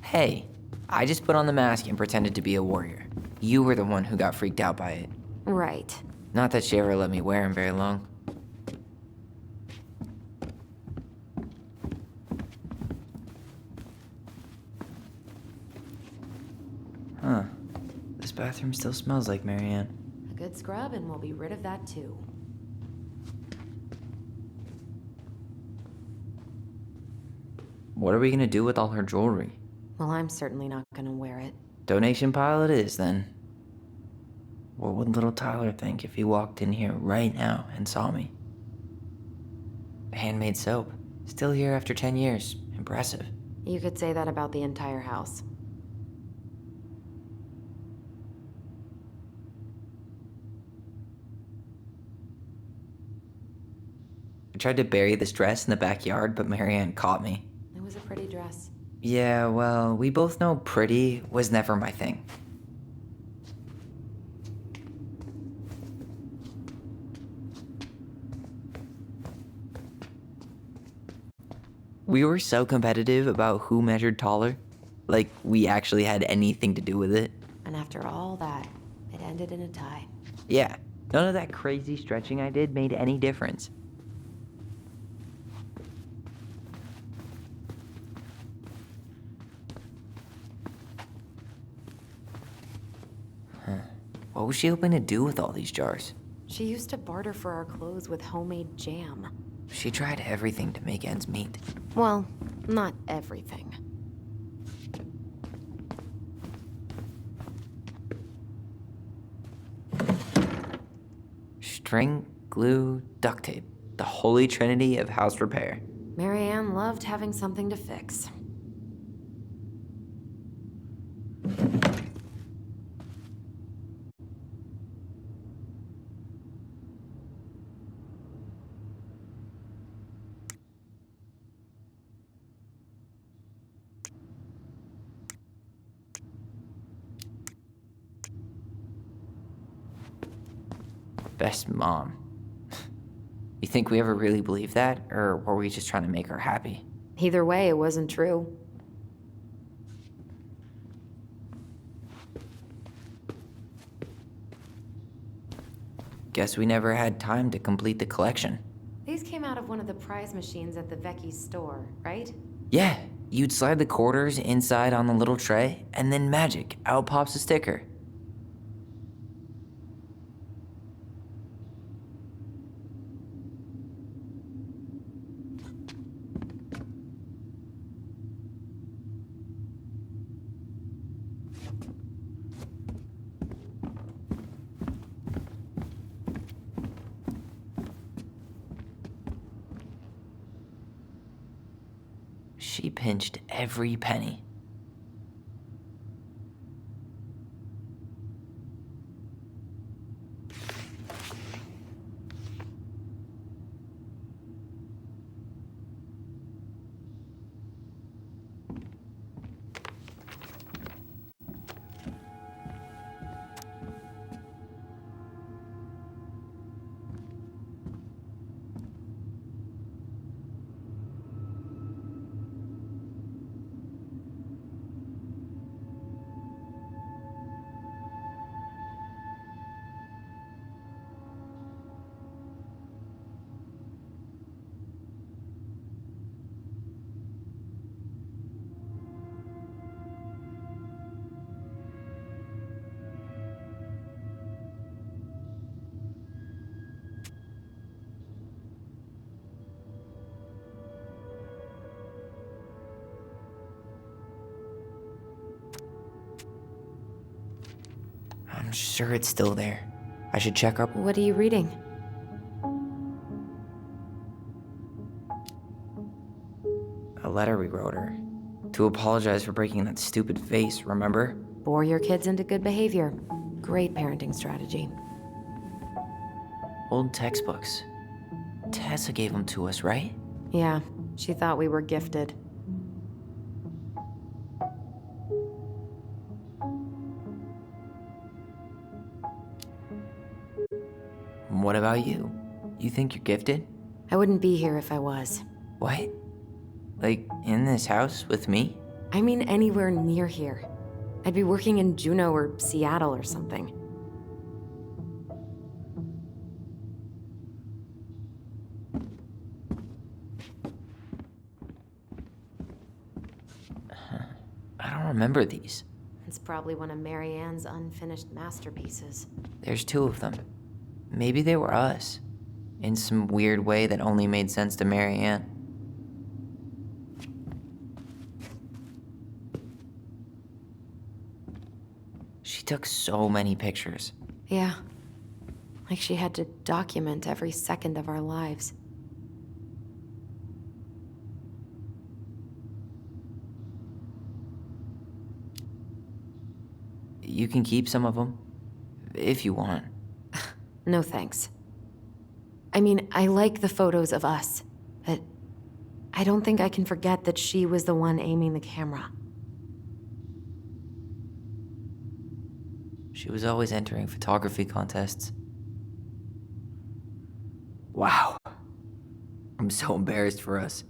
Hey, I just put on the mask and pretended to be a warrior. You were the one who got freaked out by it. Right. Not that she ever let me wear him very long. Huh. This bathroom still smells like Marianne. A good scrub and we'll be rid of that too. What are we gonna do with all her jewelry? Well, I'm certainly not gonna wear it. Donation pile it is, then. What would little Tyler think if he walked in here right now and saw me? Handmade soap. Still here after 10 years. Impressive. You could say that about the entire house. I tried to bury this dress in the backyard, but Marianne caught me. It was a pretty dress. Yeah, well, we both know pretty was never my thing. We were so competitive about who measured taller. Like, we actually had anything to do with it. And after all that, it ended in a tie. Yeah, none of that crazy stretching I did made any difference. What was she hoping to do with all these jars? She used to barter for our clothes with homemade jam. She tried everything to make ends meet. Well, not everything. String, glue, duct tape. The holy trinity of house repair. Marianne loved having something to fix. Best mom. You think we ever really believed that, or were we just trying to make her happy? Either way, it wasn't true. Guess we never had time to complete the collection. These came out of one of the prize machines at the Vecchi's store, right? Yeah, you'd slide the quarters inside on the little tray, and then magic, out pops a sticker. She pinched every penny. I'm sure it's still there. I should check up. What are you reading? A letter we wrote her. To apologize for breaking that stupid vase, remember? Bore your kids into good behavior. Great parenting strategy. Old textbooks. Tessa gave them to us, right? Yeah, she thought we were gifted. What about you? You think you're gifted? I wouldn't be here if I was. What? Like, in this house with me? I mean anywhere near here. I'd be working in Juneau or Seattle or something. I don't remember these. It's probably one of Mary Ann's unfinished masterpieces. There's 2 of them. Maybe they were us. In some weird way that only made sense to Mary Ann. She took so many pictures. Yeah. Like she had to document every second of our lives. You can keep some of them, if you want. No thanks. I mean, I like the photos of us, but I don't think I can forget that she was the one aiming the camera. She was always entering photography contests. Wow. I'm so embarrassed for us.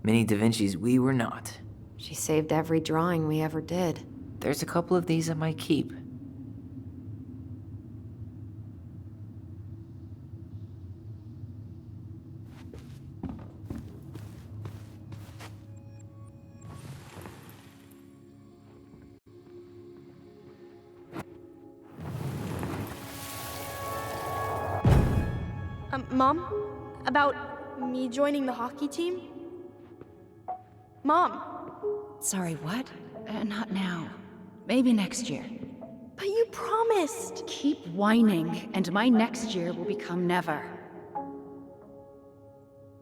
Mini Da Vinci's we were not. She saved every drawing we ever did. There's a couple of these I might keep. Mom? About me joining the hockey team? Mom! Sorry, what? Not now. Maybe next year. But you promised! Keep whining, and my next year will become never.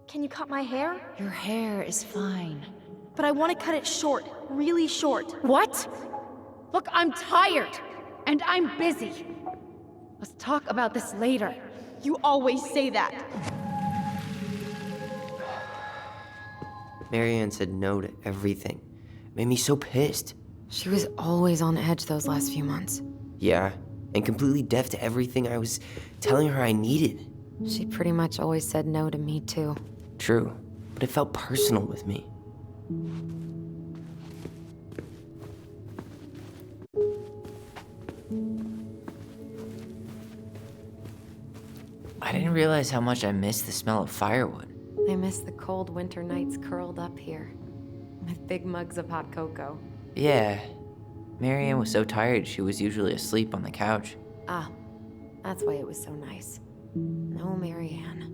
Can you cut my hair? Your hair is fine. But I want to cut it short. Really short. What? Look, I'm tired, and I'm busy. Let's talk about this later. You always say that. Mary Ann said no to everything. Made me so pissed. She was always on edge those last few months. Yeah, and completely deaf to everything I was telling her I needed. She pretty much always said no to me, too. True, but it felt personal with me. I didn't realize how much I missed the smell of firewood. I miss the cold winter nights curled up here with big mugs of hot cocoa. Yeah, Marianne was so tired she was usually asleep on the couch. Ah, that's why it was so nice. No Marianne.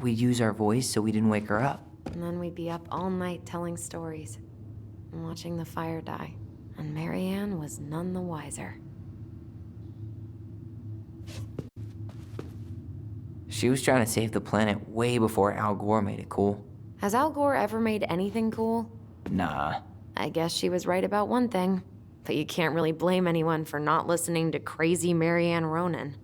We'd use our voice so we didn't wake her up. And then we'd be up all night telling stories and watching the fire die. And Marianne was none the wiser. She was trying to save the planet way before Al Gore made it cool. Has Al Gore ever made anything cool? Nah. I guess she was right about one thing. But you can't really blame anyone for not listening to crazy Marianne Ronan.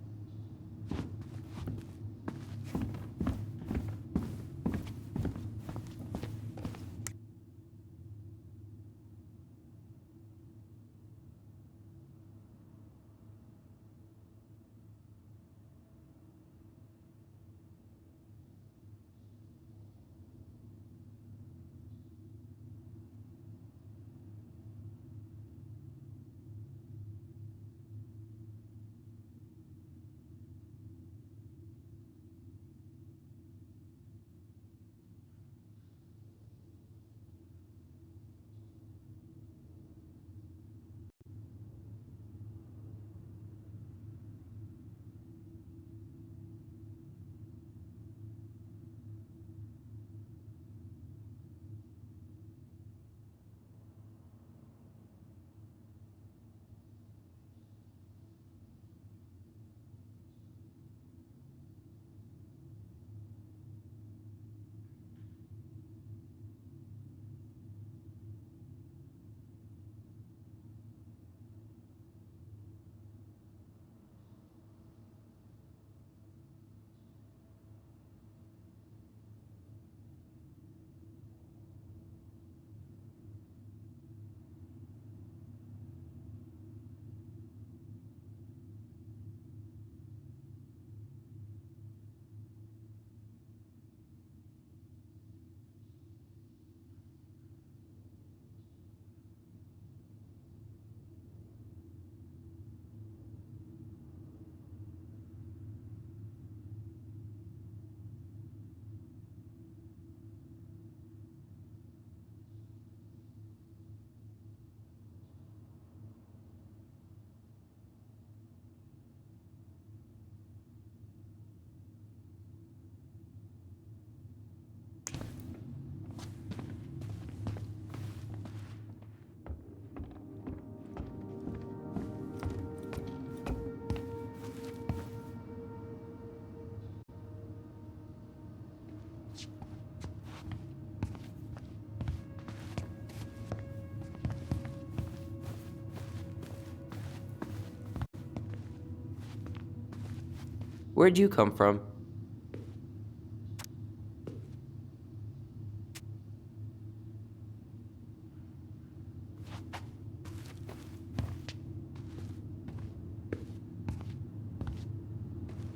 Where'd you come from?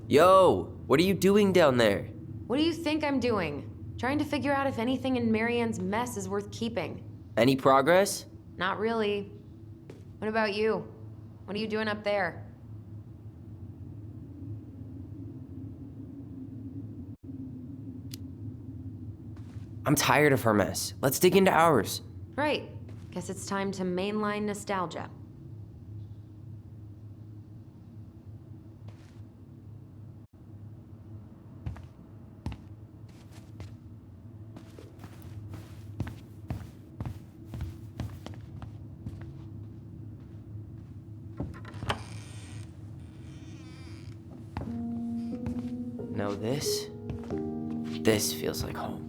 Yo, what are you doing down there? What do you think I'm doing? Trying to figure out if anything in Marianne's mess is worth keeping. Any progress? Not really. What about you? What are you doing up there? I'm tired of her mess. Let's dig into ours. Right. Guess it's time to mainline nostalgia. Know this? This feels like home.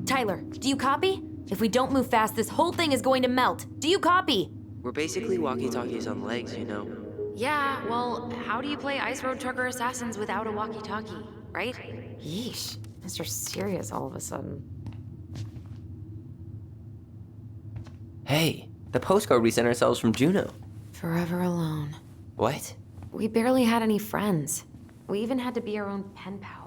Tyler, do you copy? If we don't move fast, this whole thing is going to melt. Do you copy? We're basically walkie-talkies on legs, you know. Yeah, well, how do you play Ice Road Trucker Assassins without a walkie-talkie? right? Yeesh. Mr. Serious all of a sudden. Hey, the postcard we sent ourselves from Juneau. Forever alone. What? We barely had any friends. We even had to be our own pen pals.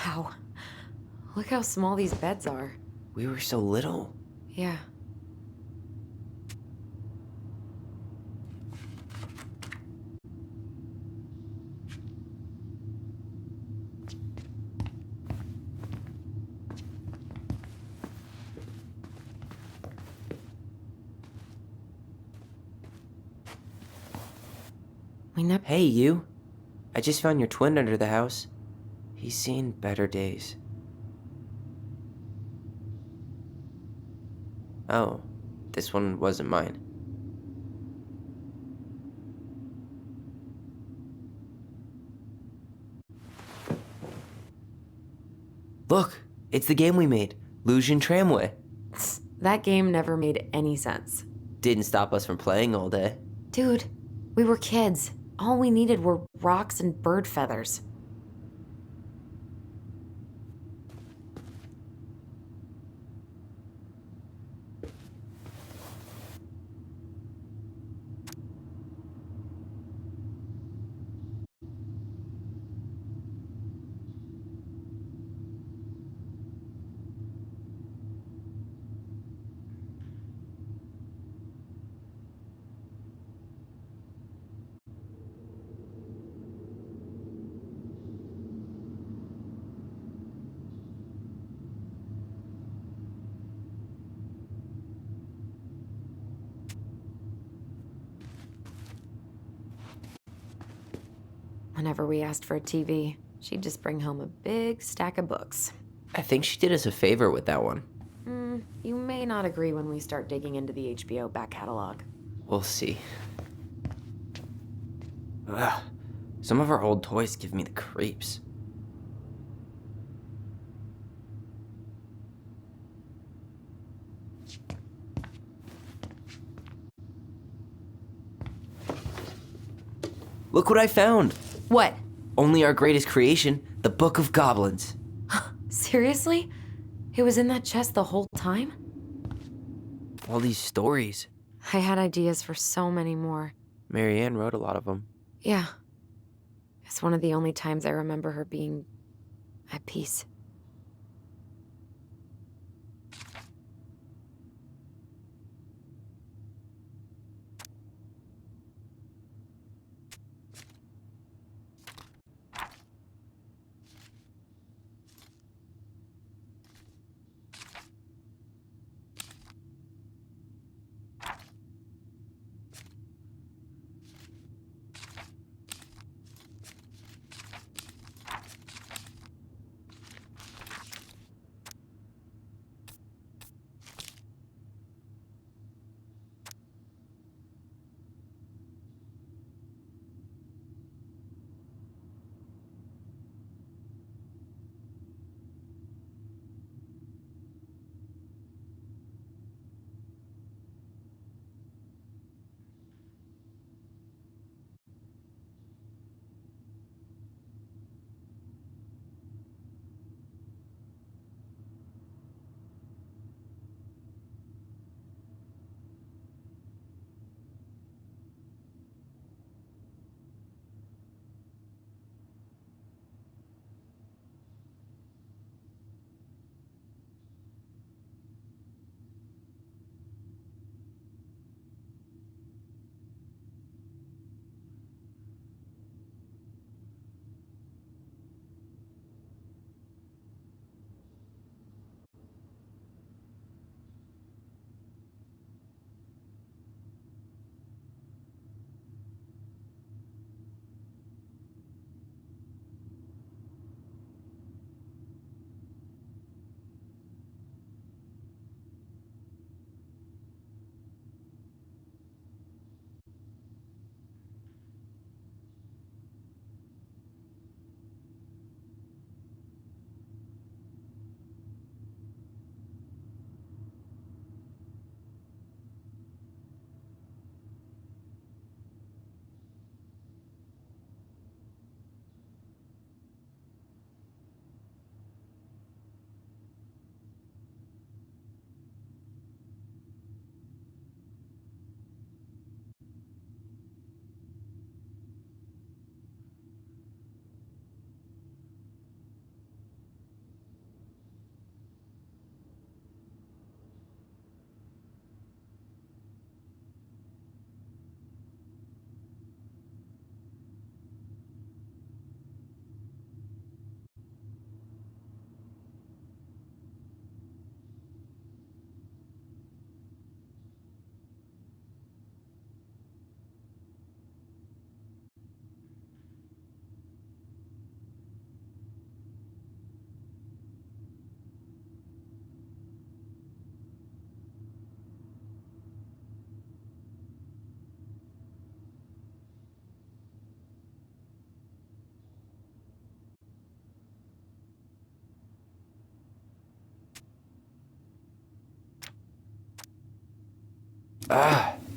Wow. Look how small these beds are. We were so little. Yeah. We never. Hey, you. I just found your twin under the house. He's seen better days. Oh, this one wasn't mine. Look, it's the game we made, Lusion Tramway. That game never made any sense. Didn't stop us from playing all day. Dude, we were kids. All we needed were rocks and bird feathers. Whenever we asked for a TV, she'd just bring home a big stack of books. I think she did us a favor with that one. You may not agree when we start digging into the HBO back catalog. We'll see. Ugh. Some of our old toys give me the creeps. Look what I found! What? Only our greatest creation, the Book of Goblins. Seriously? It was in that chest the whole time? All these stories. I had ideas for so many more. Marianne wrote a lot of them. Yeah. It's one of the only times I remember her being at peace.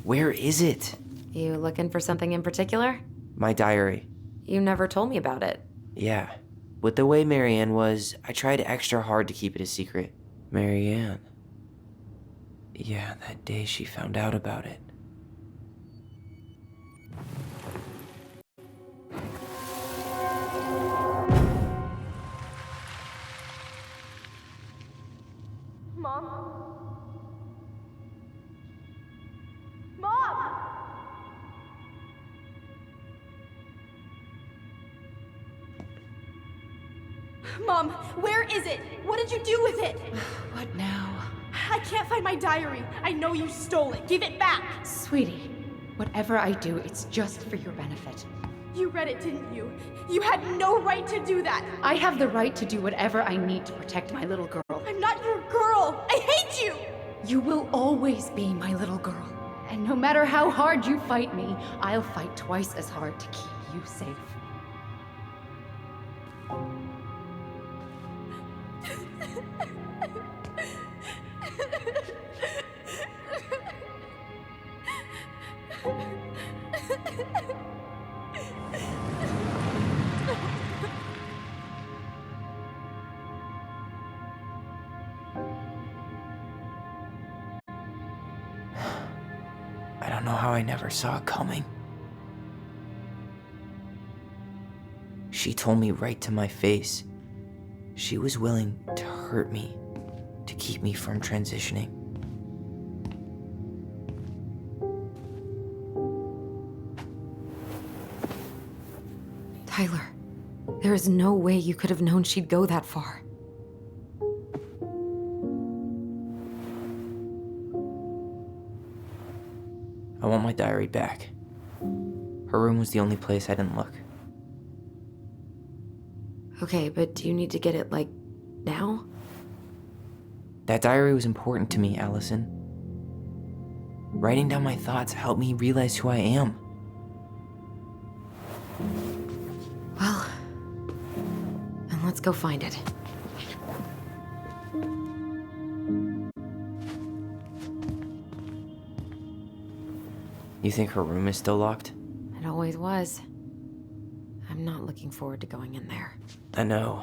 Where is it? You looking for something in particular? My diary. You never told me about it. Yeah. With the way Marianne was, I tried extra hard to keep it a secret. Marianne. Yeah, that day she found out about it. Mom? Mom! Mom, where is it? What did you do with it? What now? I can't find my diary. I know you stole it. Give it back. Sweetie, whatever I do, it's just for your benefit. You read it, didn't you? You had no right to do that. I have the right to do whatever I need to protect my little girl. I'm not your girl. I hate you. You will always be my little girl. And no matter how hard you fight me, I'll fight twice as hard to keep you safe. I don't know how I never saw it coming. She told me right to my face. She was willing to hurt me, to keep me from transitioning. Tyler, there is no way you could have known she'd go that far. I want my diary back. Her room was the only place I didn't look. Okay, but do you need to get it, like, now? That diary was important to me, Allison. Writing down my thoughts helped me realize who I am. Well, then let's go find it. You think her room is still locked? It always was. I'm not looking forward to going in there. I know,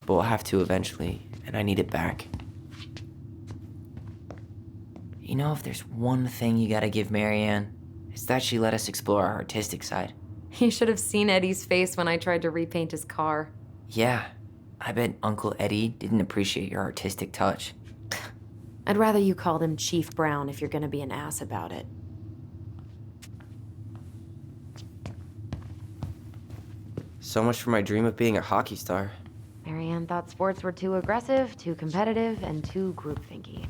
but we'll have to eventually, and I need it back. You know, if there's one thing you gotta give Marianne, it's that she let us explore our artistic side. You should have seen Eddie's face when I tried to repaint his car. Yeah, I bet Uncle Eddie didn't appreciate your artistic touch. I'd rather you called him Chief Brown if you're gonna be an ass about it. So much for my dream of being a hockey star. Marianne thought sports were too aggressive, too competitive, and too groupthinky.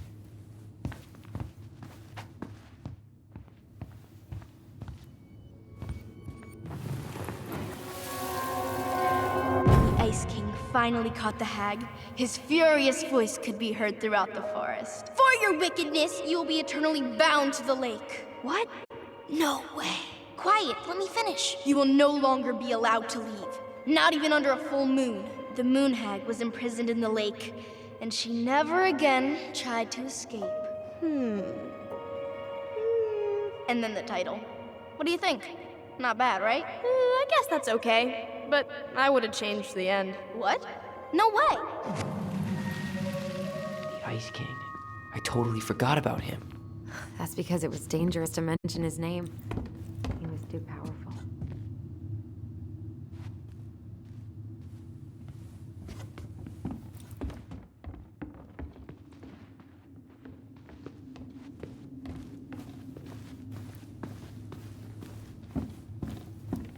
The Ice King finally caught the hag. His furious voice could be heard throughout the forest. For your wickedness, you will be eternally bound to the lake. What? No way. Quiet, let me finish. You will no longer be allowed to leave. Not even under a full moon. The moon hag was imprisoned in the lake, and she never again tried to escape. And then the title. What do you think? Not bad, right? I guess that's okay. But I would have changed the end. What? No way. The Ice King. I totally forgot about him. That's because it was dangerous to mention his name. He was too powerful.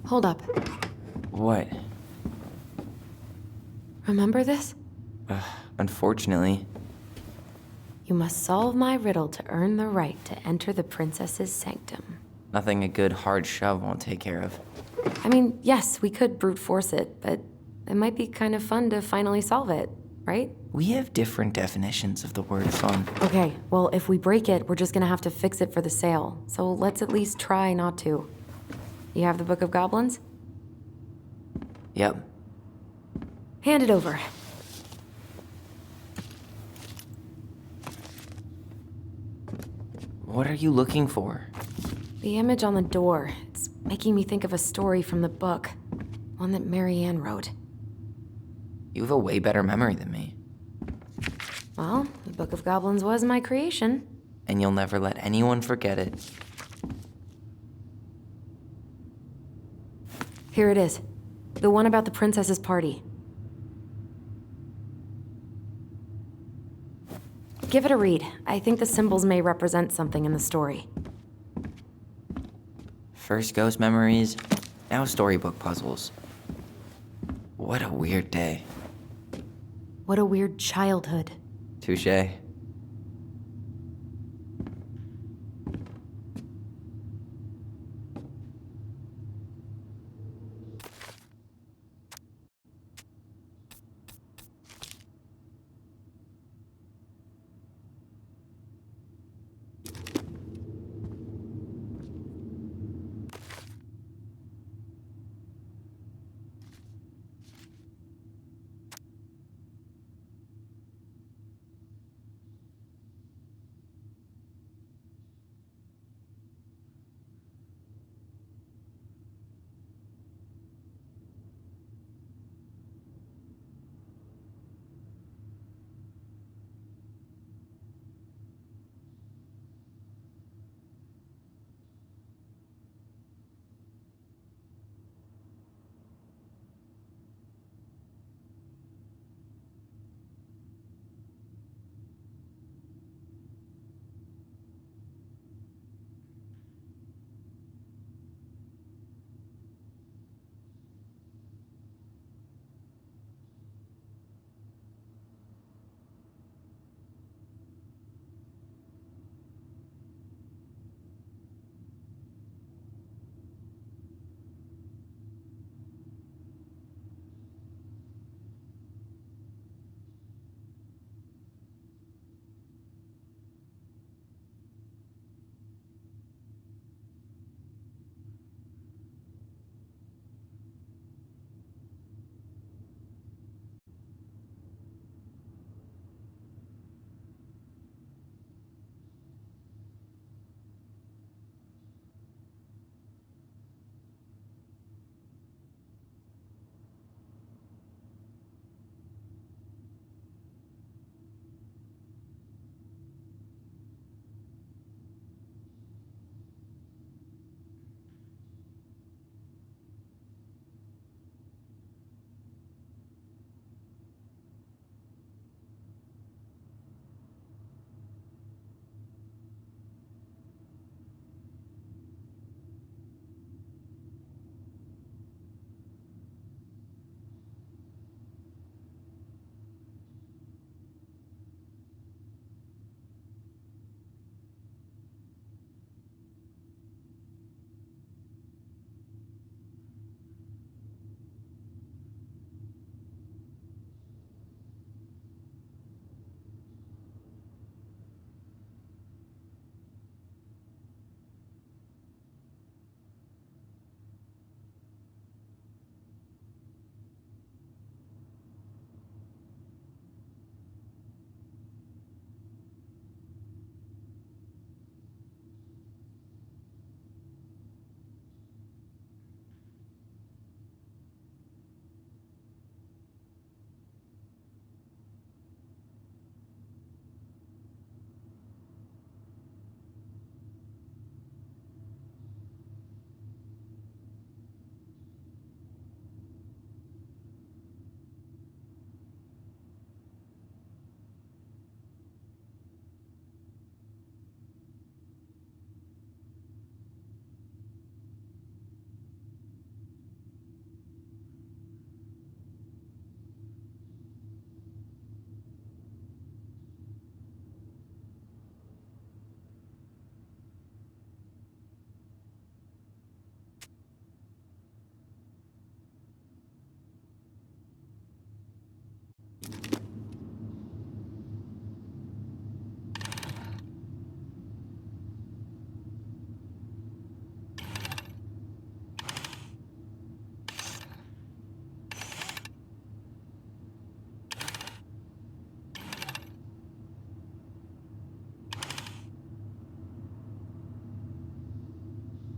Hold up. What? Remember this? Unfortunately. You must solve my riddle to earn the right to enter the princess's sanctum. Nothing a good hard shove won't take care of. I mean, yes, we could brute force it, but it might be kind of fun to finally solve it, right? We have different definitions of the word fun. Okay, well, if we break it, we're just gonna have to fix it for the sale. So let's at least try not to. You have the Book of Goblins? Yep. Hand it over. What are you looking for? The image on the door. It's making me think of a story from the book. One that Marianne wrote. You have a way better memory than me. Well, the Book of Goblins was my creation. And you'll never let anyone forget it. Here it is. The one about the princess's party. Give it a read. I think the symbols may represent something in the story. First ghost memories, now storybook puzzles. What a weird day. What a weird childhood. Touché.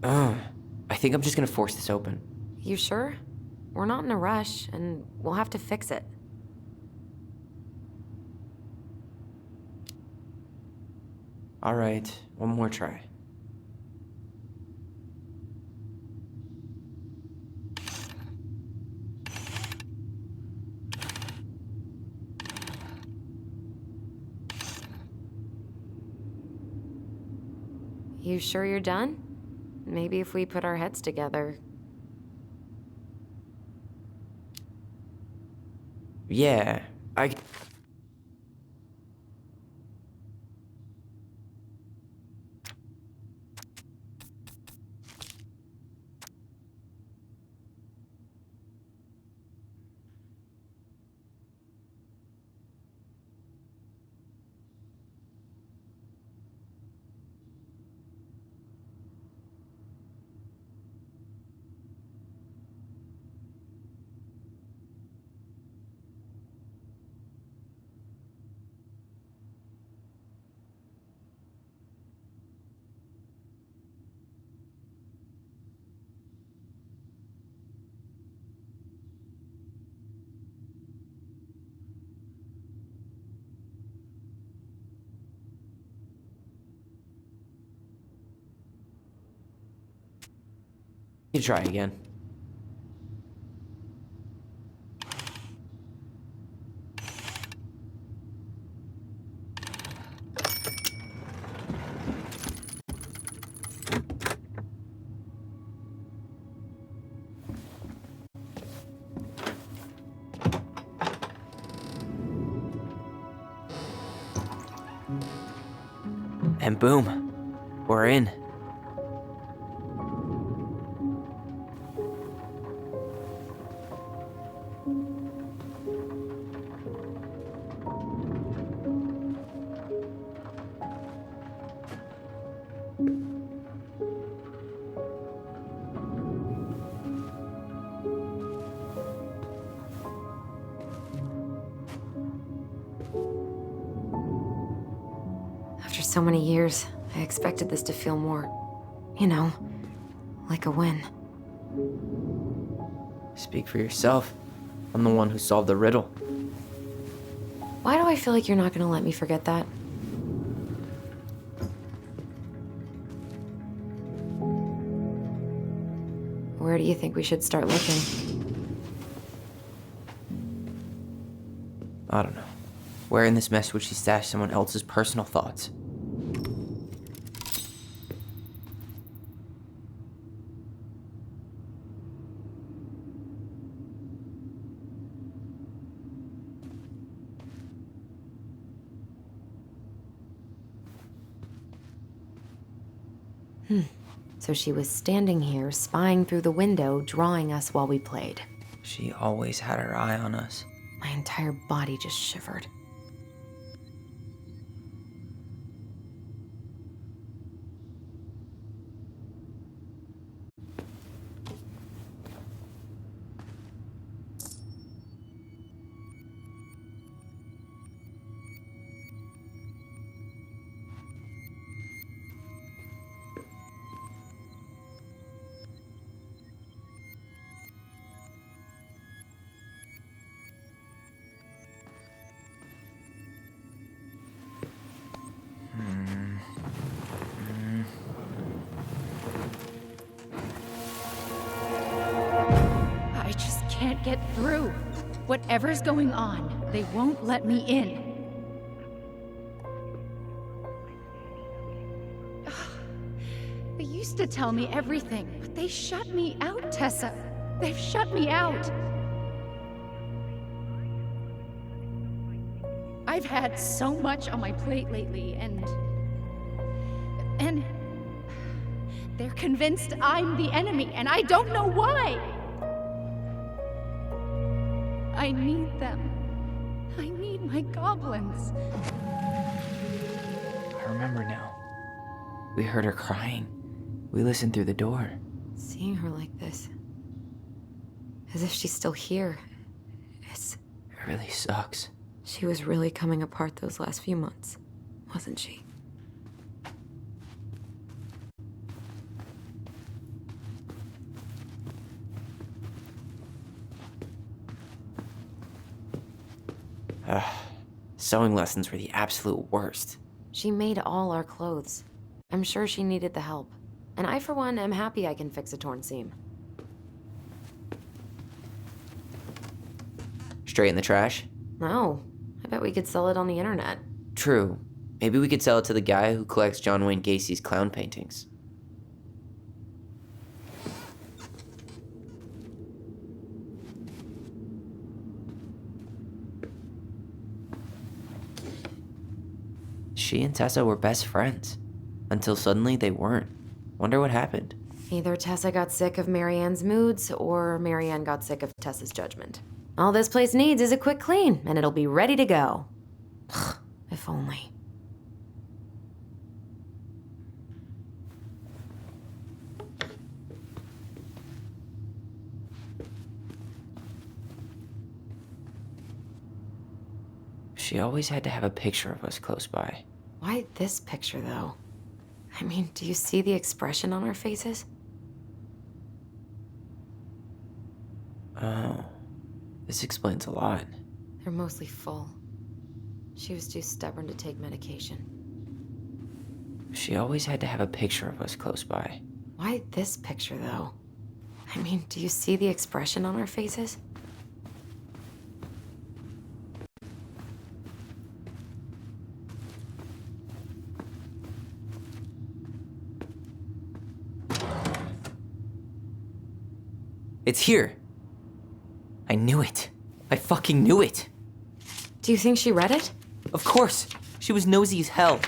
I think I'm just gonna force this open. You sure? We're not in a rush, and we'll have to fix it. Alright, one more try. You sure you're done? Maybe if we put our heads together. Yeah, I... You try again. And boom, we're in. After so many years, I expected this to feel more, you know, like a win. Speak for yourself. I'm the one who solved the riddle. Why do I feel like you're not gonna let me forget that? Where do you think we should start looking? I don't know. Where in this mess would she stash someone else's personal thoughts? So she was standing here, spying through the window, drawing us while we played. She always had her eye on us. My entire body just shivered. I just can't get through. Whatever's going on, they won't let me in. They used to tell me everything, but they shut me out, Tessa. They've shut me out. I've had so much on my plate lately, and they're convinced I'm the enemy, and I don't know why. I need them. I need my goblins. I remember now. We heard her crying. We listened through the door. Seeing her like this, as if she's still here, It really sucks. she was really coming apart those last few months, wasn't she? Sewing lessons were the absolute worst. She made all our clothes. I'm sure she needed the help. And I, for one, am happy I can fix a torn seam. Straight in the trash? No, I bet we could sell it on the internet. True. Maybe we could sell it to the guy who collects John Wayne Gacy's clown paintings. She and Tessa were best friends. Until suddenly they weren't. Wonder what happened. Either Tessa got sick of Marianne's moods, or Marianne got sick of Tessa's judgment. All this place needs is a quick clean, and it'll be ready to go. If only. She always had to have a picture of us close by. Why this picture, though? I mean, do you see the expression on our faces? Oh, this explains a lot. They're mostly full. She was too stubborn to take medication. She always had to have a picture of us close by. Why this picture, though? I mean, do you see the expression on our faces? It's here. I knew it. I fucking knew it. Do you think she read it? Of course. She was nosy as hell.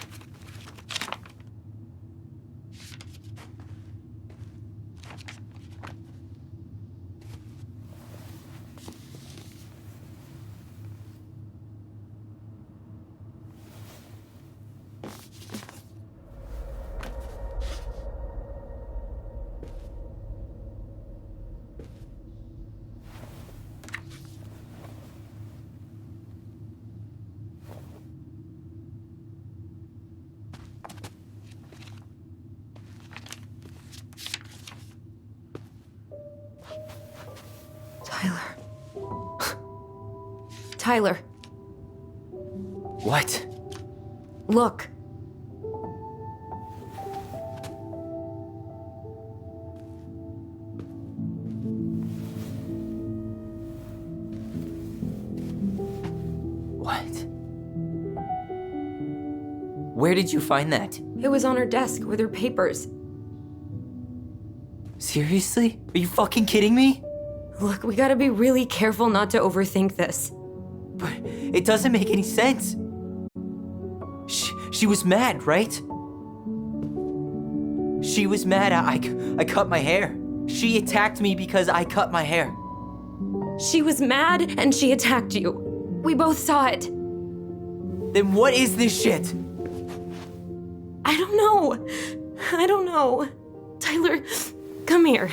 Tyler. Tyler, What? look. What? Where did you find that? It was on her desk with her papers. Seriously? Are you fucking kidding me? Look, we gotta be really careful not to overthink this. But it doesn't make any sense. She was mad, right? She was mad I cut my hair. She attacked me because I cut my hair. She was mad and she attacked you. We both saw it. Then what is this shit? I don't know. I don't know. Tyler, come here.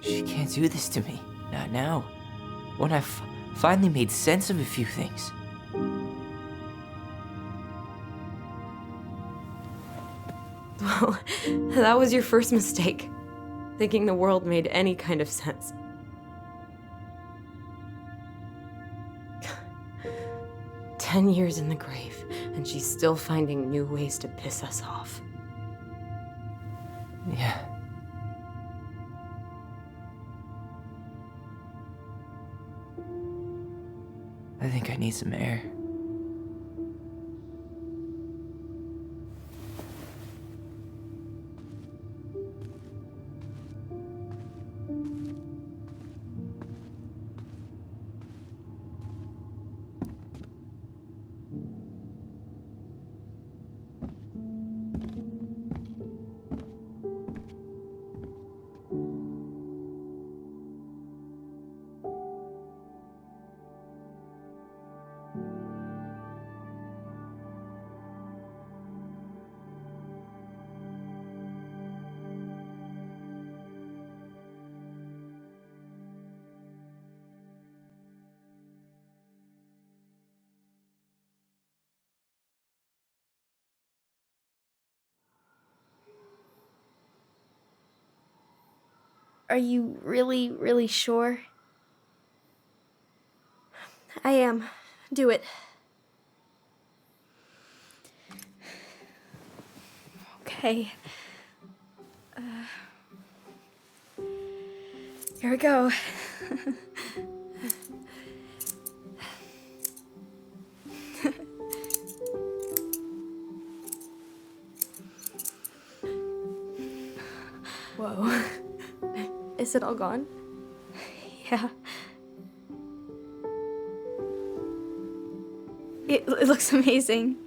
She can't do this to me. Not now. When I've finally made sense of a few things. Well, that was your first mistake. Thinking the world made any kind of sense. 10 years in the grave, and she's still finding new ways to piss us off. Yeah. I think I need some air. Are you really, really sure? I am. Do it. Okay. Here we go. Whoa. Is it all gone? Yeah. It looks amazing.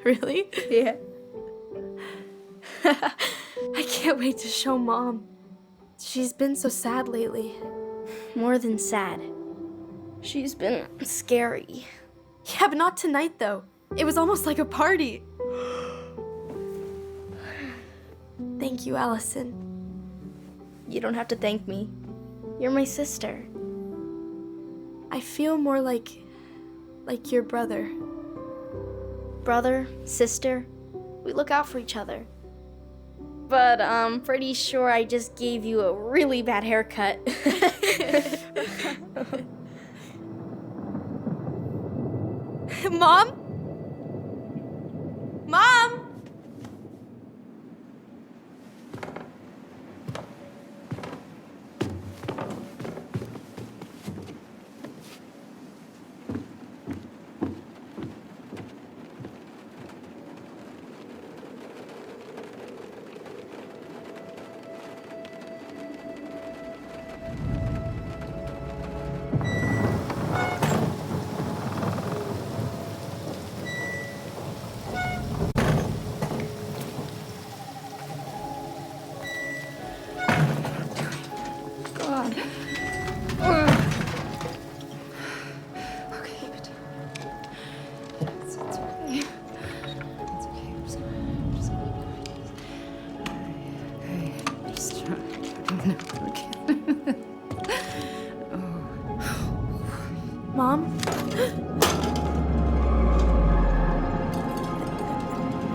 Really? Yeah. I can't wait to show Mom. She's been so sad lately. More than sad. She's been scary. Yeah, but not tonight, though. It was almost like a party. Thank you, Allison. You don't have to thank me. You're my sister. I feel more like your brother. Brother, sister, we look out for each other. But I'm pretty sure I just gave you a really bad haircut. Mom? Mom! Mom?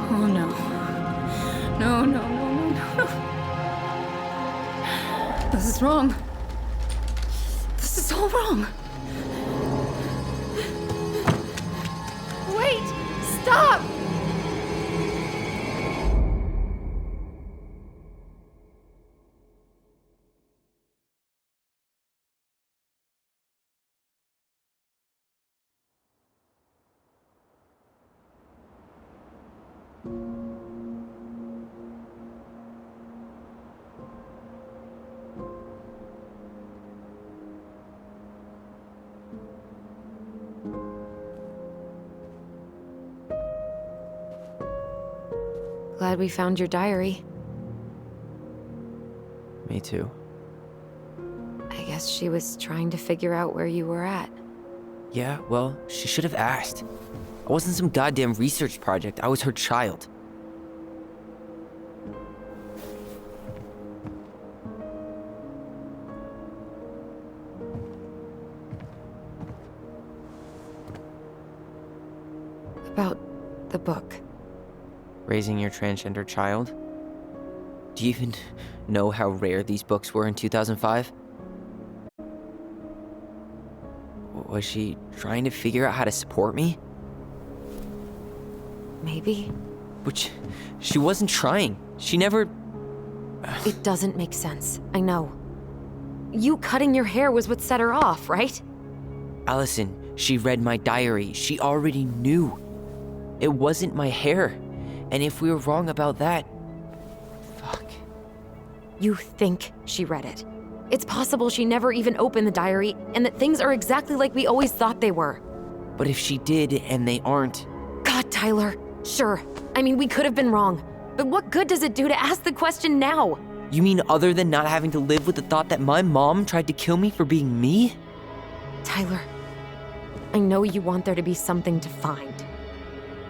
Oh no. No, no, no, no, no. This is wrong. This is all wrong. Wait! Stop! Glad we found your diary. Me too. I guess she was trying to figure out where you were at. Yeah, well, she should have asked. I wasn't some goddamn research project. I was her child. About the book. Raising your transgender child? Do you even know how rare these books were in 2005? Was she trying to figure out how to support me? Maybe. Which, she wasn't trying. She never... It doesn't make sense. I know. You cutting your hair was what set her off, right? Allison, she read my diary. She already knew. It wasn't my hair. And if we were wrong about that... Fuck. You think she read it. It's possible she never even opened the diary, and that things are exactly like we always thought they were. But if she did, and they aren't... God, Tyler. Sure. I mean, we could have been wrong. But what good does it do to ask the question now? You mean other than not having to live with the thought that my mom tried to kill me for being me? Tyler, I know you want there to be something to find.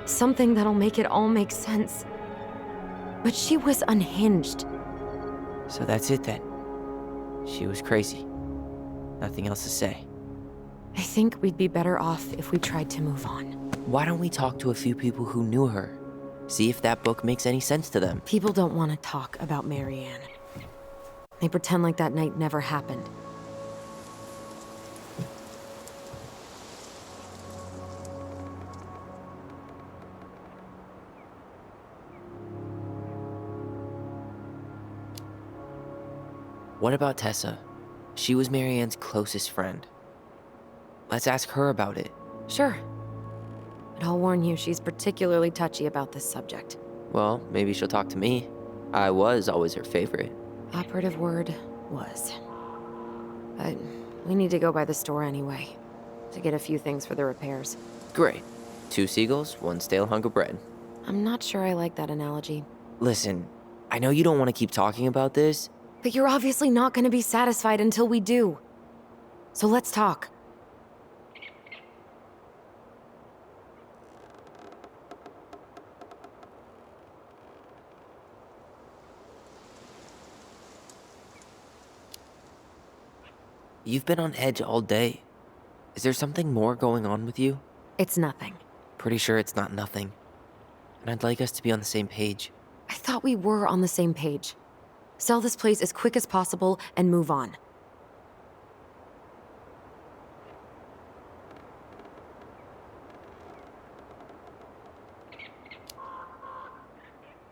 Something that'll make it all make sense. But she was unhinged. So that's it then. She was crazy. Nothing else to say. I think we'd be better off if we tried to move on. Why don't we talk to a few people who knew her? See if that book makes any sense to them. People don't want to talk about Marianne. They pretend like that night never happened. What about Tessa? She was Marianne's closest friend. Let's ask her about it. Sure. But I'll warn you, she's particularly touchy about this subject. Well, maybe she'll talk to me. I was always her favorite. Operative word was. But we need to go by the store anyway, to get a few things for the repairs. Great. 2 seagulls, 1 stale hunk of bread. I'm not sure I like that analogy. Listen, I know you don't want to keep talking about this. But you're obviously not going to be satisfied until we do. So let's talk. You've been on edge all day. Is there something more going on with you? It's nothing. Pretty sure it's not nothing. And I'd like us to be on the same page. I thought we were on the same page. Sell this place as quick as possible and move on.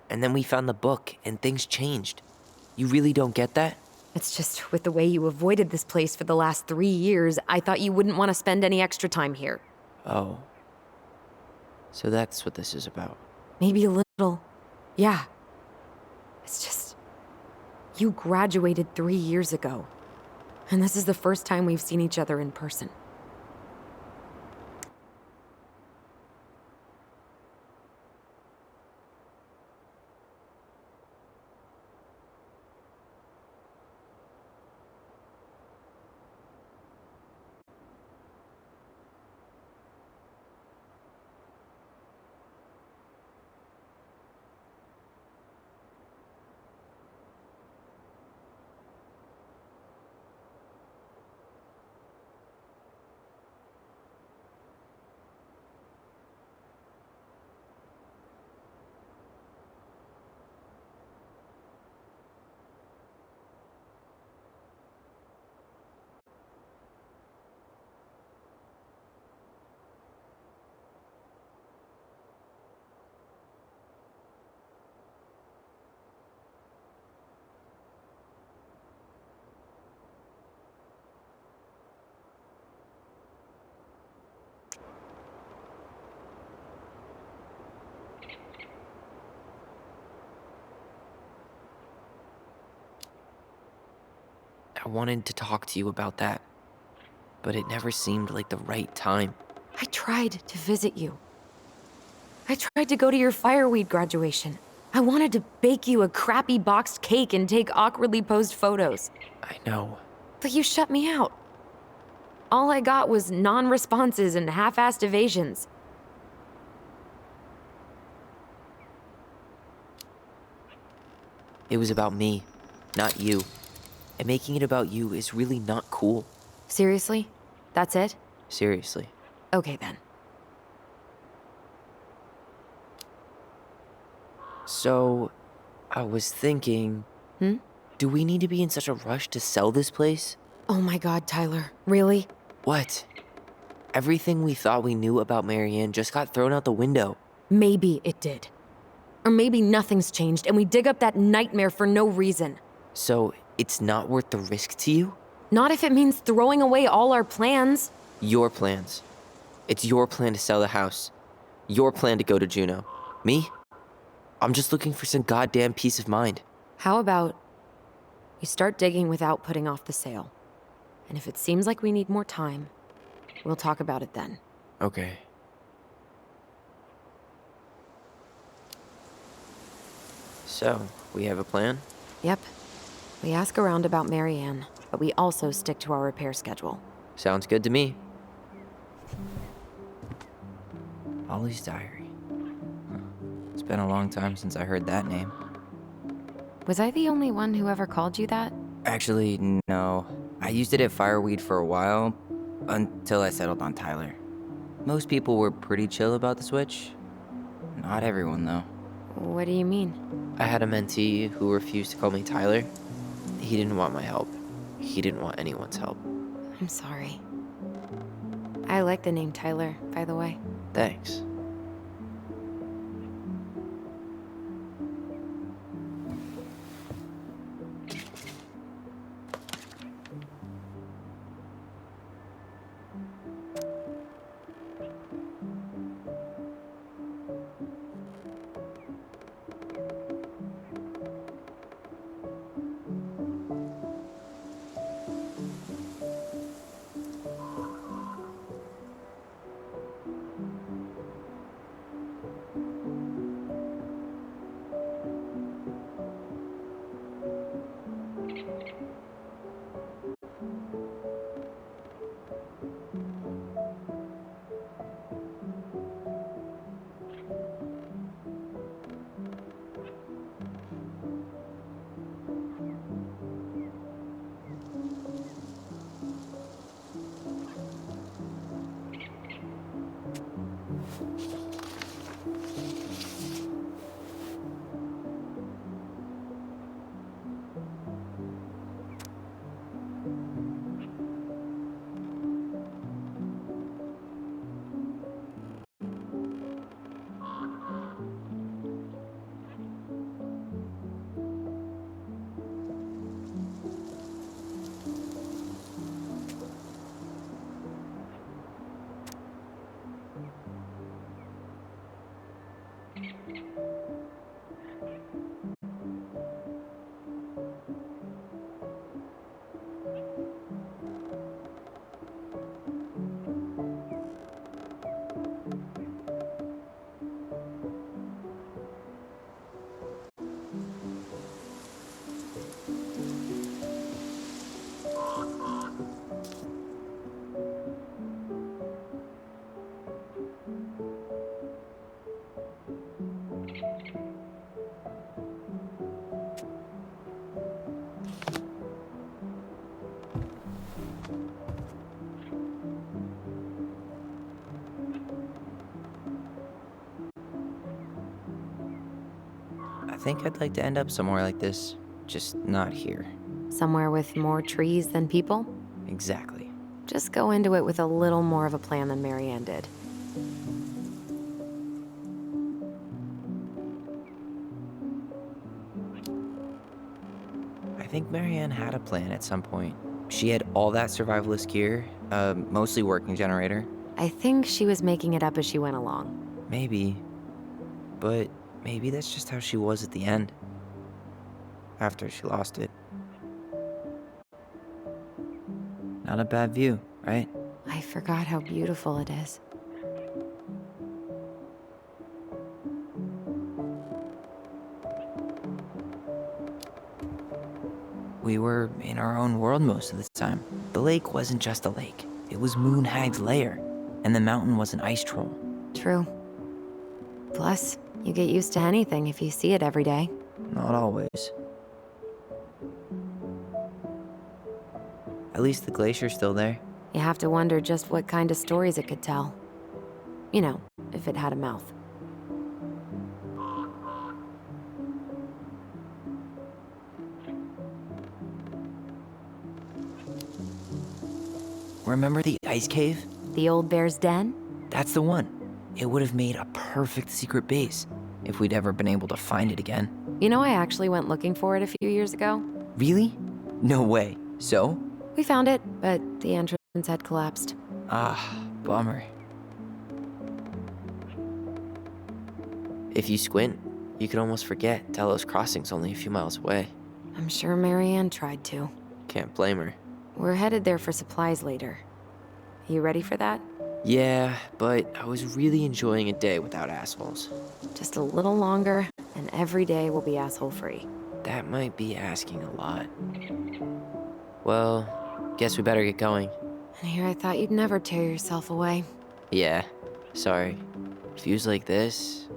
And then we found the book, and things changed. You really don't get that? It's just with the way you avoided this place for the last 3 years, I thought you wouldn't want to spend any extra time here. Oh. So that's what this is about. Maybe a little. Yeah. It's just... You graduated 3 years ago. And this is the first time we've seen each other in person. I wanted to talk to you about that, but it never seemed like the right time. I tried to visit you. I tried to go to your fireweed graduation. I wanted to bake you a crappy boxed cake and take awkwardly posed photos. I know. But you shut me out. All I got was non-responses and half-assed evasions. It was about me, not you. And making it about you is really not cool. Seriously? That's it? Seriously. Okay then. So, I was thinking... Do we need to be in such a rush to sell this place? Oh my god, Tyler. Really? What? Everything we thought we knew about Marianne just got thrown out the window. Maybe it did. Or maybe nothing's changed and we dig up that nightmare for no reason. So, it's not worth the risk to you? Not if it means throwing away all our plans. Your plans. It's your plan to sell the house. Your plan to go to Juneau. Me? I'm just looking for some goddamn peace of mind. How about you start digging without putting off the sale? And if it seems like we need more time, we'll talk about it then. Okay. So, we have a plan? Yep. We ask around about Marianne, but we also stick to our repair schedule. Sounds good to me. Ollie's Diary. It's been a long time since I heard that name. Was I the only one who ever called you that? Actually, no. I used it at Fireweed for a while, until I settled on Tyler. Most people were pretty chill about the switch. Not everyone, though. What do you mean? I had a mentee who refused to call me Tyler. He didn't want my help. He didn't want anyone's help. I'm sorry. I like the name Tyler, by the way. Thanks. think I'd like to end up somewhere like this, just not here. Somewhere with more trees than people? Exactly. Just go into it with a little more of a plan than Marianne did. I think Marianne had a plan at some point. She had all that survivalist gear, mostly working generator. I think she was making it up as she went along. Maybe. But maybe that's just how she was at the end. After she lost it. Not a bad view, right? I forgot how beautiful it is. We were in our own world most of the time. The lake wasn't just a lake. It was Moonhag's lair. And the mountain was an ice troll. True. Plus, you get used to anything if you see it every day. Not always. At least the glacier's still there. You have to wonder just what kind of stories it could tell. You know, if it had a mouth. Remember the ice cave? The old bear's den? That's the one. It would have made a perfect secret base if we'd ever been able to find it again. You know, I actually went looking for it a few years ago. Really? No way. So? We found it, but the entrance had collapsed. Ah, bummer. If you squint, you could almost forget Delos Crossing's only a few miles away. I'm sure Marianne tried to. Can't blame her. We're headed there for supplies later. You ready for that? Yeah, but I was really enjoying a day without assholes. Just a little longer, and every day will be asshole-free. That might be asking a lot. Well, guess we better get going. And here I thought you'd never tear yourself away. Yeah, sorry. Views like this,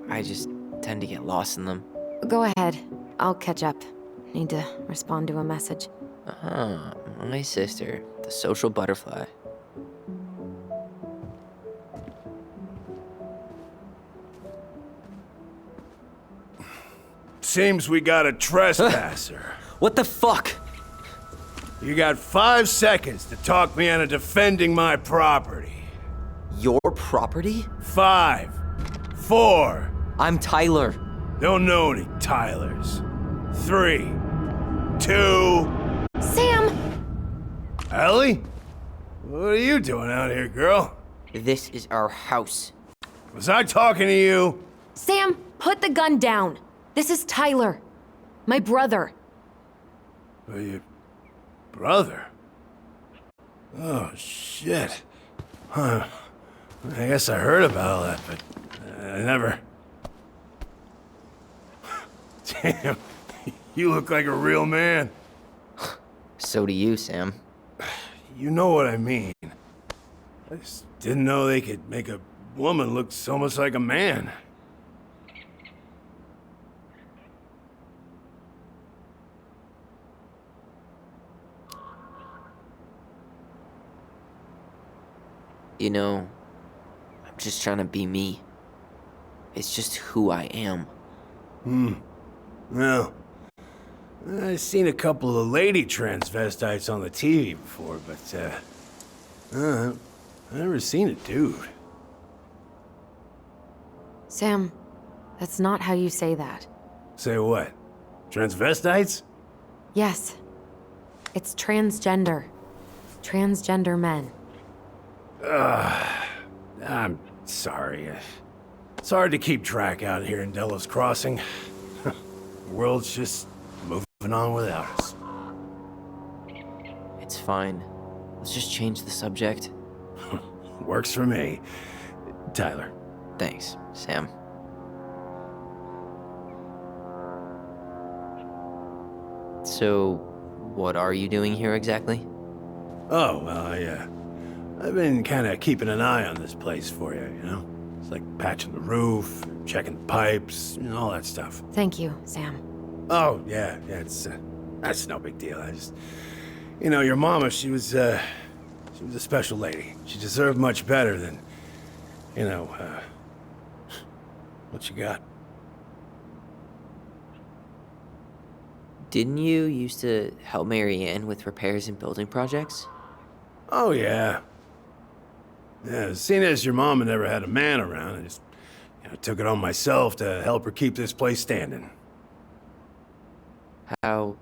I just tend to get lost in them. Go ahead. I'll catch up. Need to respond to a message. Ah, my sister, the social butterfly. Seems we got a trespasser. What the fuck? You got 5 seconds to talk me into defending my property. Your property? 5, 4. I'm Tyler. Don't know any Tylers. 3, 2. Sam! Ellie? What are you doing out here, girl? This is our house. Was I talking to you? Sam, put the gun down. This is Tyler. My brother. Your brother? Oh, shit. Huh. I guess I heard about all that, but I never... Damn, you look like a real man. So do you, Sam. You know what I mean. I just didn't know they could make a woman look so much like a man. You know, I'm just trying to be me. It's just who I am. Well, I've seen a couple of lady transvestites on the TV before, but, I've never seen a dude. Sam, that's not how you say that. Say what? Transvestites? Yes. It's transgender. Transgender men. I'm sorry. It's hard to keep track out here in Delos Crossing. The world's just moving on without us. It's fine. Let's just change the subject. Works for me. Tyler. Thanks, Sam. So, what are you doing here exactly? Oh, well, I've been kind of keeping an eye on this place for you, you know? It's like patching the roof, checking the pipes, and all that stuff. Thank you, Sam. Oh, yeah, that's no big deal. I just, you know, your mama, she was a special lady. She deserved much better than, you know, what you got. Didn't you used to help Mary Ann with repairs and building projects? Oh, yeah. Yeah, seeing as your mama never had a man around, I just took it on myself to help her keep this place standing. How...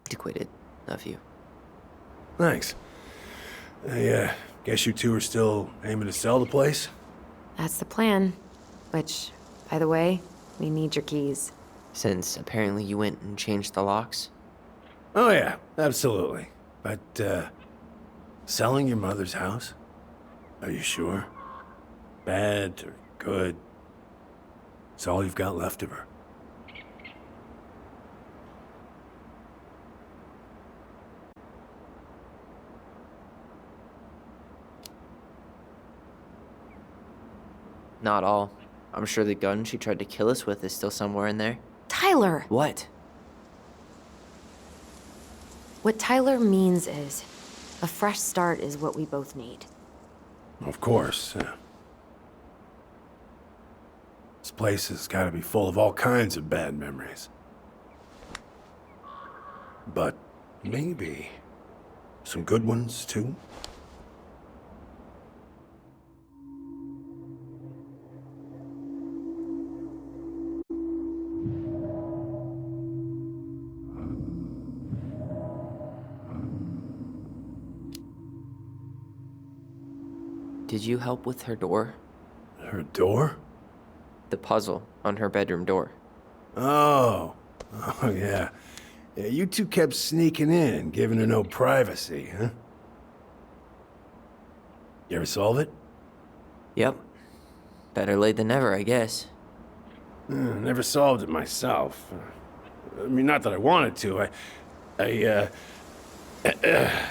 Antiquated of you. Thanks. Guess you two are still aiming to sell the place? That's the plan. Which, by the way, we need your keys. Since apparently you went and changed the locks? Oh, yeah, absolutely. But, selling your mother's house? Are you sure? Bad or good? It's all you've got left of her. Not all. I'm sure the gun she tried to kill us with is still somewhere in there. Tyler! What? What Tyler means is, a fresh start is what we both need. Of course. This place has got to be full of all kinds of bad memories. But maybe some good ones, too? Did you help with her door? Her door? The puzzle on her bedroom door. Oh, yeah. Yeah, you two kept sneaking in, giving her no privacy, huh? You ever solve it? Yep. Better late than never, I guess. Never solved it myself. I mean, not that I wanted to.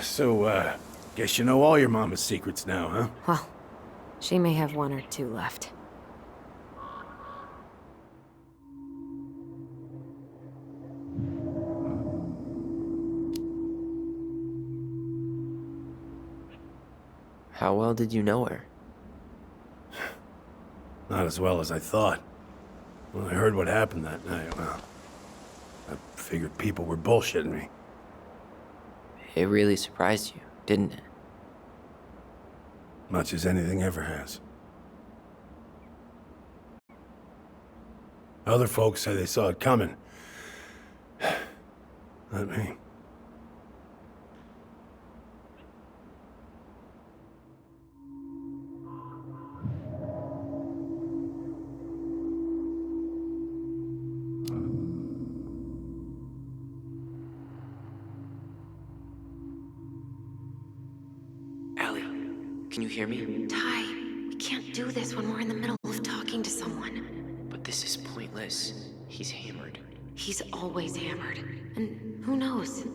So, guess you know all your mama's secrets now, huh? Well, she may have one or two left. How well did you know her? Not as well as I thought. When I heard what happened that night, well, I figured people were bullshitting me. It really surprised you, didn't it? Much as anything ever has. Other folks say they saw it coming. Not me. Allie, can you hear me? Ty, we can't do this when we're in the middle of talking to someone. But this is pointless. He's hammered. He's always hammered. And who knows?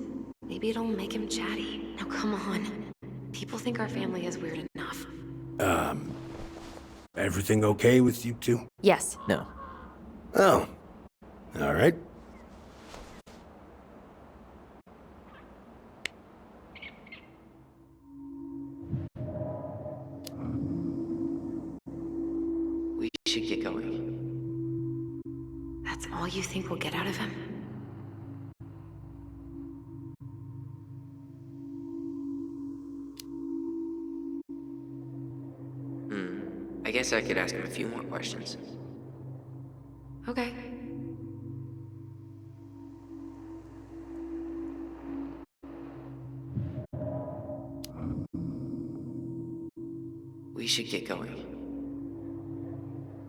Maybe it'll make him chatty. Now come on. People think our family is weird enough. Everything okay with you two? Yes. No. Oh. All right. We should get going. That's all you think we'll get out of him? I guess I could ask him a few more questions. Okay. We should get going.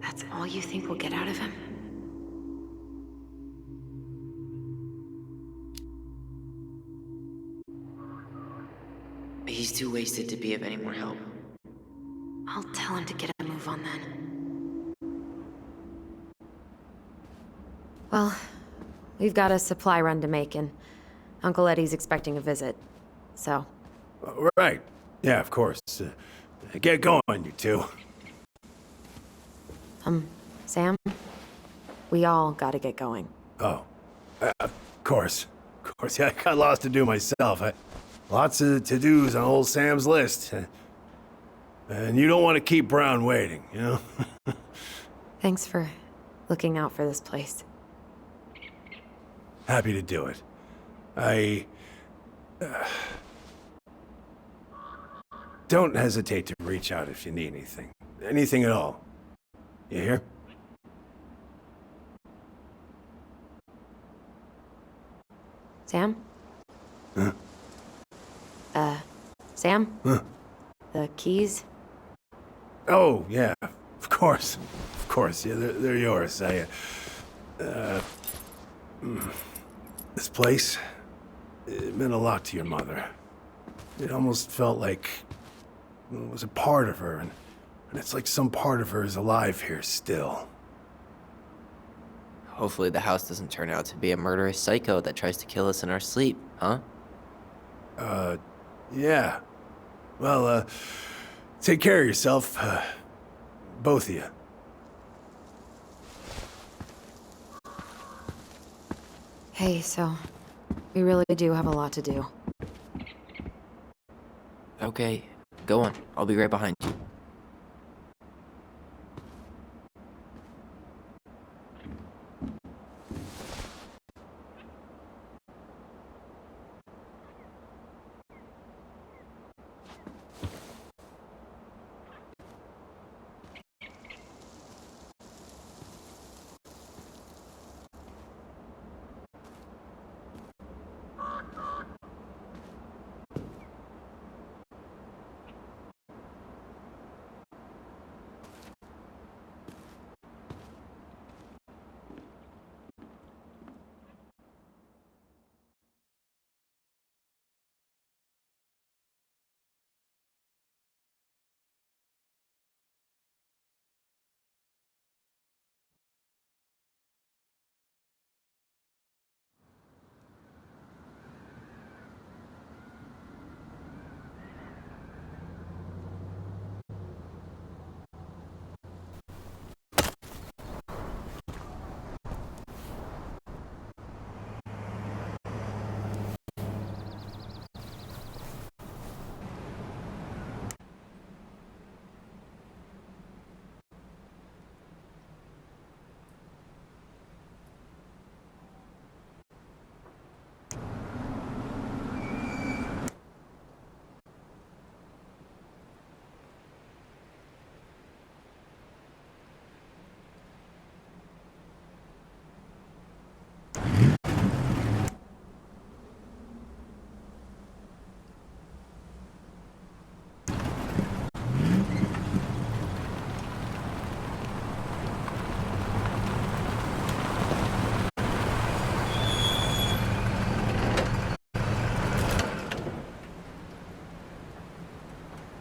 That's all you think we'll get out of him? He's too wasted to be of any more help. I'll tell him to get a move on then. Well, we've got a supply run to make, and Uncle Eddie's expecting a visit. So, Right. Yeah, of course. Get going, you two. Sam? We all gotta get going. Oh. Of course. Of course. Yeah, I got lots to do myself. Lots of to-dos on old Sam's list. And you don't want to keep Brown waiting, you know? Thanks for looking out for this place. Happy to do it. Don't hesitate to reach out if you need anything. Anything at all. You hear? Sam? Huh? Sam? Huh? The keys? Oh, yeah. Of course. Of course. Yeah, they're yours. This place, it meant a lot to your mother. It almost felt like it was a part of her, and it's like some part of her is alive here still. Hopefully the house doesn't turn out to be a murderous psycho that tries to kill us in our sleep, huh? Yeah. Well, take care of yourself, both of you. Hey, so we really do have a lot to do. Okay, go on. I'll be right behind you.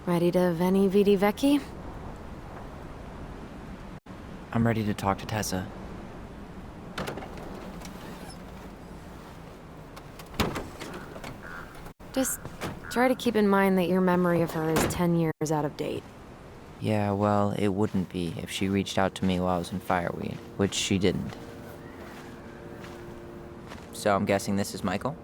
Ready to Veni Vidi Vecchi? I'm ready to talk to Tessa. Just try to keep in mind that your memory of her is 10 years out of date. Yeah, well, it wouldn't be if she reached out to me while I was in Fireweed, which she didn't. So I'm guessing this is Michael?